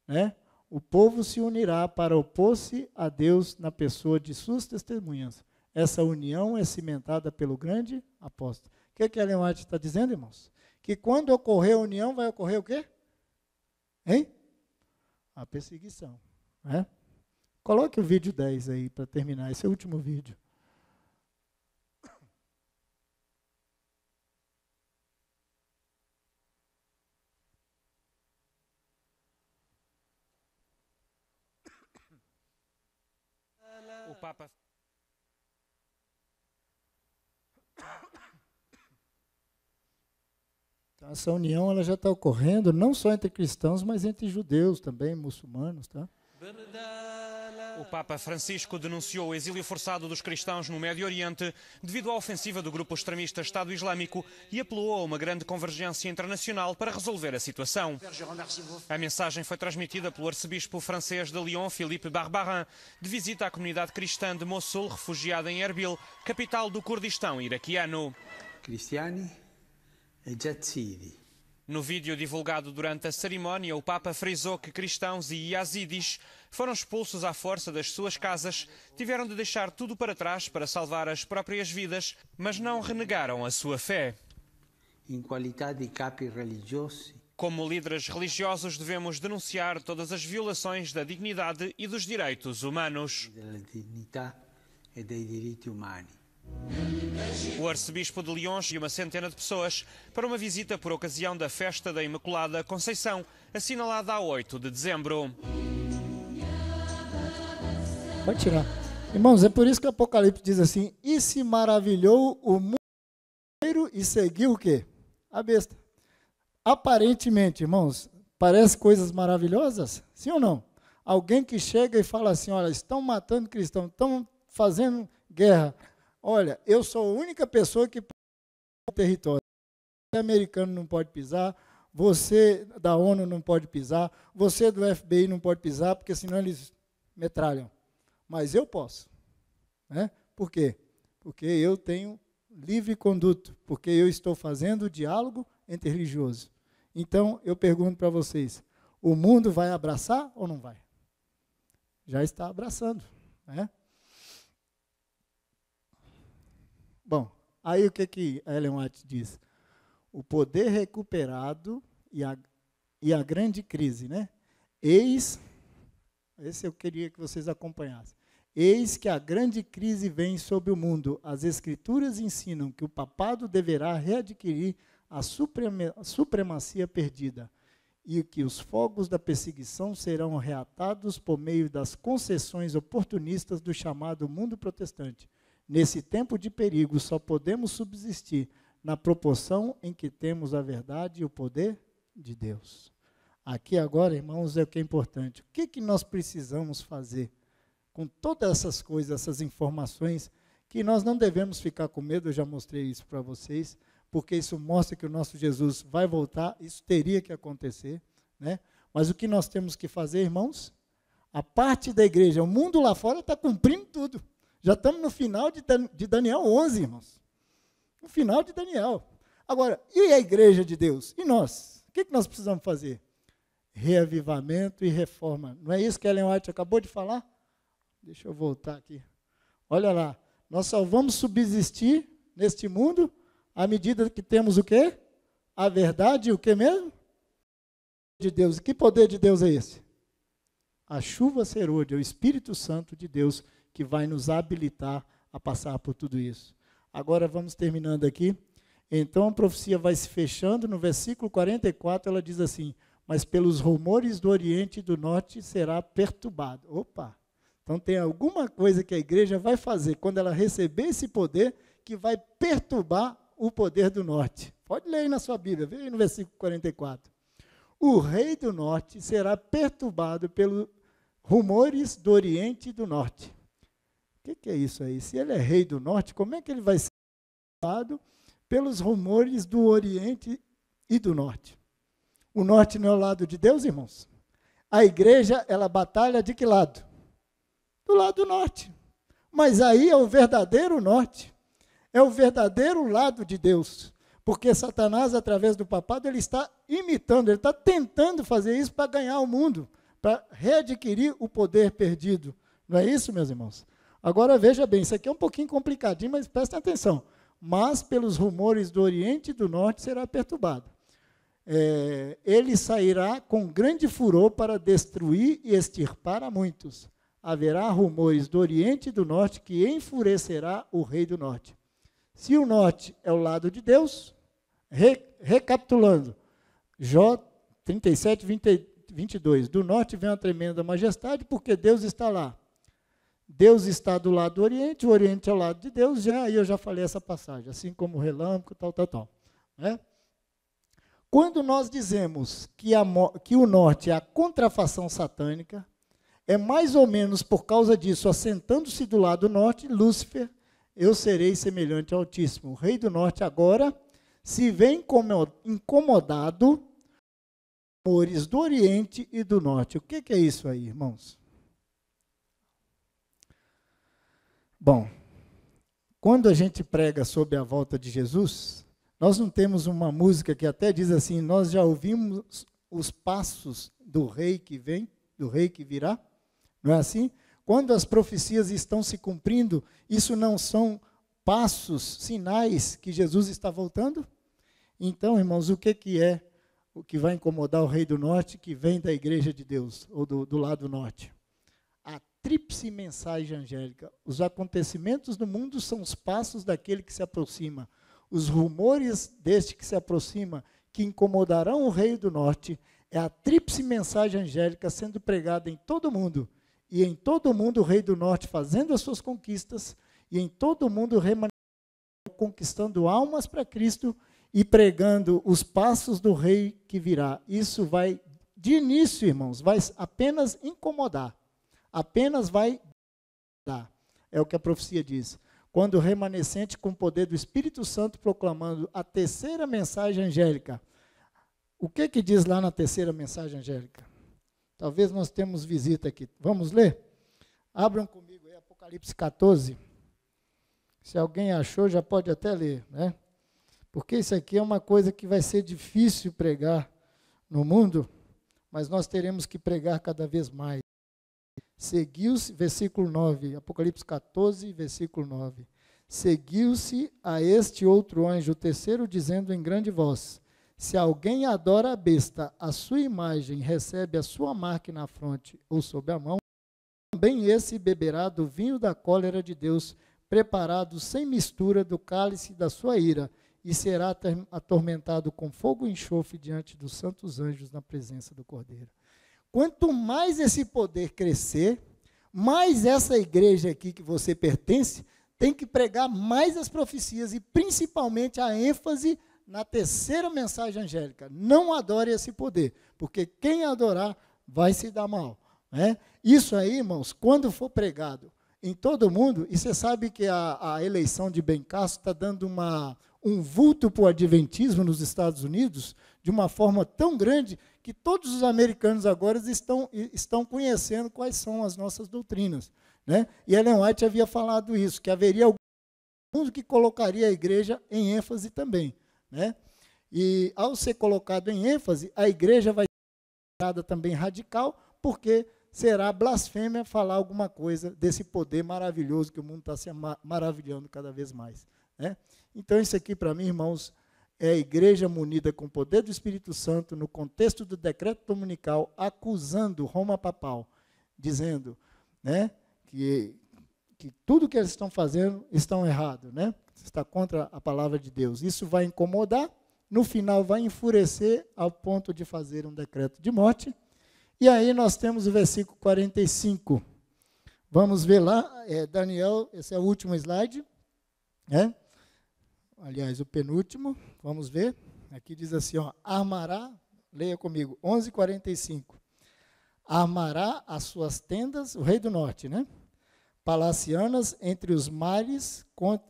né, o povo se unirá para opor-se a Deus na pessoa de suas testemunhas. Essa união é cimentada pelo grande apóstolo. O que a Ellen White está dizendo, irmãos? Que quando ocorrer a união, vai ocorrer o quê? Hein? A perseguição. Né? Coloque o vídeo 10 aí para terminar. Esse é o último vídeo. Papa. Então, essa união ela já está ocorrendo não só entre cristãos, mas entre judeus também, muçulmanos, tá? O Papa Francisco denunciou o exílio forçado dos cristãos no Médio Oriente devido à ofensiva do grupo extremista Estado Islâmico e apelou a uma grande convergência internacional para resolver a situação. A mensagem foi transmitida pelo arcebispo francês de Lyon, Philippe Barbarin, de visita à comunidade cristã de Mossul, refugiada em Erbil, capital do Kurdistão iraquiano. Cristiani e Yazidi. No vídeo divulgado durante a cerimónia, o Papa frisou que cristãos e yazidis foram expulsos à força das suas casas, tiveram de deixar tudo para trás para salvar as próprias vidas, mas não renegaram a sua fé. Em qualidade de capi religiosi. Como líderes religiosos, devemos denunciar todas as violações da dignidade e dos direitos humanos. Da dignidade e dos direitos humanos. O arcebispo de Lyon e uma centena de pessoas para uma visita por ocasião da festa da Imaculada Conceição, assinalada a 8 de dezembro. Pode tirar. Irmãos, é por isso que o Apocalipse diz assim, e se maravilhou o mundo inteiro e seguiu o quê? A besta. Aparentemente, irmãos, parece coisas maravilhosas? Sim ou não? Alguém que chega e fala assim, olha, estão matando cristãos, estão fazendo guerra. Olha, eu sou a única pessoa que pode pisar no território. Você americano não pode pisar, você da ONU não pode pisar, você do FBI não pode pisar, porque senão eles metralham. Mas eu posso. Né? Por quê? Porque eu tenho livre conduto, porque eu estou fazendo diálogo interreligioso. Então, eu pergunto para vocês, o mundo vai abraçar ou não vai? Já está abraçando. Né? Bom, aí o que Ellen White diz? O poder recuperado e a grande crise, né? Esse eu queria que vocês acompanhassem. Eis que a grande crise vem sobre o mundo. As Escrituras ensinam que o papado deverá readquirir a supremacia perdida e que os fogos da perseguição serão reatados por meio das concessões oportunistas do chamado mundo protestante. Nesse tempo de perigo, só podemos subsistir na proporção em que temos a verdade e o poder de Deus. Aqui agora, irmãos, é o que é importante. O que nós precisamos fazer com todas essas coisas, essas informações, que nós não devemos ficar com medo, eu já mostrei isso para vocês, porque isso mostra que o nosso Jesus vai voltar, isso teria que acontecer, né? Mas o que nós temos que fazer, irmãos? A parte da igreja, o mundo lá fora está cumprindo tudo. Já estamos no final de Daniel 11, irmãos. No final de Daniel. Agora, e a igreja de Deus? E nós? O que nós precisamos fazer? Reavivamento e reforma. Não é isso que Ellen White acabou de falar? Deixa eu voltar aqui. Olha lá. Nós só vamos subsistir neste mundo à medida que temos o quê? A verdade e o quê mesmo? De Deus. Que poder de Deus é esse? A chuva serôdia, o Espírito Santo de Deus, que vai nos habilitar a passar por tudo isso. Agora vamos terminando aqui. Então a profecia vai se fechando. No versículo 44 ela diz assim, mas pelos rumores do Oriente e do Norte será perturbado. Opa! Então tem alguma coisa que a igreja vai fazer quando ela receber esse poder que vai perturbar o poder do Norte. Pode ler aí na sua Bíblia, vê aí no versículo 44. O rei do Norte será perturbado pelos rumores do Oriente e do Norte. O que é isso aí? Se ele é rei do Norte, como é que ele vai ser perturbado pelos rumores do Oriente e do Norte? O Norte não é o lado de Deus, irmãos? A igreja, ela batalha de que lado? Do lado do Norte. Mas aí é o verdadeiro Norte. É o verdadeiro lado de Deus. Porque Satanás, através do papado, ele está imitando, ele está tentando fazer isso para ganhar o mundo, para readquirir o poder perdido. Não é isso, meus irmãos? Agora, veja bem, isso aqui é um pouquinho complicadinho, mas prestem atenção. Mas, pelos rumores do Oriente e do Norte, será perturbado. Ele sairá com grande furor para destruir e extirpar a muitos. Haverá rumores do Oriente e do Norte que enfurecerá o rei do Norte. Se o Norte é o lado de Deus, recapitulando, Jó 37, 22, do Norte vem uma tremenda majestade, porque Deus está lá. Deus está do lado do Oriente, o Oriente é ao lado de Deus, aí eu já falei essa passagem, assim como o relâmpago, tal. Né? Quando nós dizemos que o norte é a contrafação satânica, é mais ou menos por causa disso, assentando-se do lado norte, Lúcifer, eu serei semelhante ao Altíssimo. O rei do norte agora se vê incomodado com os amores do Oriente e do Norte. O que é isso aí, irmãos? Bom, quando a gente prega sobre a volta de Jesus, nós não temos uma música que até diz assim, nós já ouvimos os passos do rei que vem, do rei que virá, não é assim? Quando as profecias estão se cumprindo, isso não são passos, sinais que Jesus está voltando? Então, irmãos, o que é o que vai incomodar o rei do norte, que vem da igreja de Deus, ou do lado norte? A tríplice mensagem angélica. Os acontecimentos do mundo são os passos daquele que se aproxima. Os rumores deste que se aproxima, que incomodarão o rei do norte, é a tríplice mensagem angélica sendo pregada em todo o mundo. E em todo o mundo o rei do norte fazendo as suas conquistas, e em todo o mundo conquistando almas para Cristo e pregando os passos do rei que virá. Isso vai, de início, irmãos, vai apenas incomodar. Apenas vai dar. É o que a profecia diz. Quando o remanescente com o poder do Espírito Santo proclamando a terceira mensagem angélica. O que diz lá na terceira mensagem angélica? Talvez nós temos visita aqui. Vamos ler? Abram comigo aí, Apocalipse 14. Se alguém achou, já pode até ler, né? Porque isso aqui é uma coisa que vai ser difícil pregar no mundo, mas nós teremos que pregar cada vez mais. Seguiu-se, versículo 9, Apocalipse 14, versículo 9. Seguiu-se a este outro anjo, o terceiro, dizendo em grande voz: se alguém adora a besta, a sua imagem, recebe a sua marca na fronte ou sob a mão, também esse beberá do vinho da cólera de Deus, preparado sem mistura do cálice da sua ira, e será atormentado com fogo e enxofre diante dos santos anjos na presença do Cordeiro. Quanto mais esse poder crescer, mais essa igreja aqui que você pertence tem que pregar mais as profecias e principalmente a ênfase na terceira mensagem angélica. Não adore esse poder, porque quem adorar vai se dar mal. Né? Isso aí, irmãos, quando for pregado em todo mundo, e você sabe que a eleição de Ben Castro está dando um vulto para o adventismo nos Estados Unidos, de uma forma tão grande que todos os americanos agora estão conhecendo quais são as nossas doutrinas. Né? E Ellen White havia falado isso, que haveria algum mundo que colocaria a igreja em ênfase também. Né? E ao ser colocado em ênfase, a igreja vai ser também radical, porque será blasfêmia falar alguma coisa desse poder maravilhoso que o mundo está se maravilhando cada vez mais. Né? Então, isso aqui, para mim, irmãos, é a igreja munida com o poder do Espírito Santo, no contexto do decreto dominical, acusando Roma papal, dizendo, né, que tudo que eles estão fazendo estão errado, né? Está contra a palavra de Deus. Isso vai incomodar, no final vai enfurecer ao ponto de fazer um decreto de morte. E aí nós temos o versículo 45. Vamos ver lá, Daniel, esse é o último slide, né? Aliás, o penúltimo, vamos ver. Aqui diz assim, ó, armará, leia comigo, 11:45. Armará as suas tendas, o rei do norte, né? Palacianas entre os mares,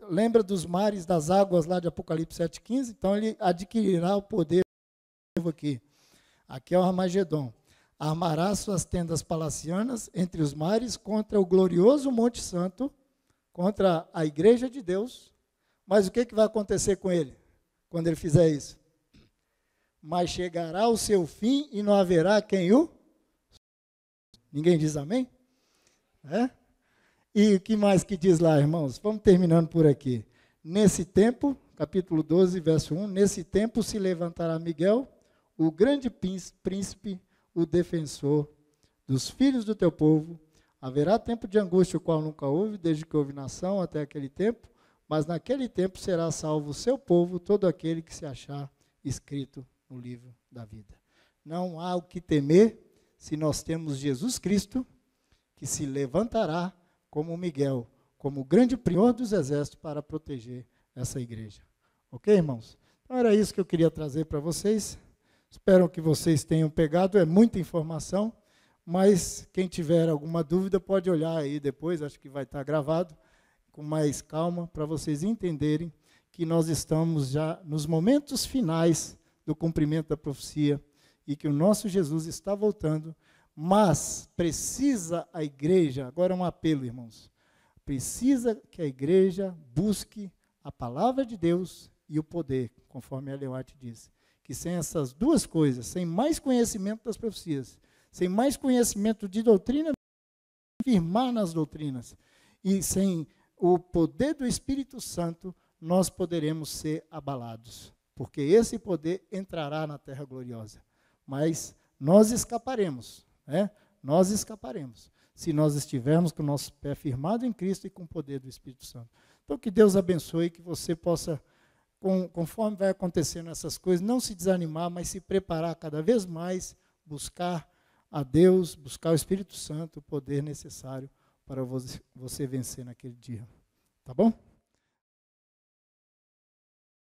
lembra dos mares das águas lá de Apocalipse 7:15? Então ele adquirirá o poder aqui. Aqui é o Armagedon. Armará suas tendas palacianas entre os mares contra o glorioso Monte Santo, contra a igreja de Deus. Mas o que vai acontecer com ele quando ele fizer isso? Mas chegará o seu fim e não haverá quem o... Ninguém diz amém? É? E o que mais que diz lá, irmãos? Vamos terminando por aqui. Nesse tempo, capítulo 12, verso 1, nesse tempo se levantará Miguel, o grande príncipe, o defensor dos filhos do teu povo. Haverá tempo de angústia, o qual nunca houve, desde que houve nação até aquele tempo, mas naquele tempo será salvo o seu povo, todo aquele que se achar escrito no livro da vida. Não há o que temer se nós temos Jesus Cristo, que se levantará como Miguel, como o grande prior dos exércitos para proteger essa igreja. Ok, irmãos? Então era isso que eu queria trazer para vocês. Espero que vocês tenham pegado, é muita informação, mas quem tiver alguma dúvida pode olhar aí depois, acho que vai estar gravado, com mais calma, para vocês entenderem que nós estamos já nos momentos finais do cumprimento da profecia e que o nosso Jesus está voltando, mas precisa a igreja, agora é um apelo, irmãos, precisa que a igreja busque a palavra de Deus e o poder, conforme a Ellen White disse, que sem essas duas coisas, sem mais conhecimento das profecias, sem mais conhecimento de doutrina, firmar nas doutrinas, e sem o poder do Espírito Santo, nós poderemos ser abalados, porque esse poder entrará na terra gloriosa. Mas nós escaparemos, né? Nós escaparemos, se nós estivermos com o nosso pé firmado em Cristo e com o poder do Espírito Santo. Então, que Deus abençoe, que você possa, conforme vai acontecendo essas coisas, não se desanimar, mas se preparar cada vez mais, buscar a Deus, buscar o Espírito Santo, o poder necessário para você vencer naquele dia. Tá bom?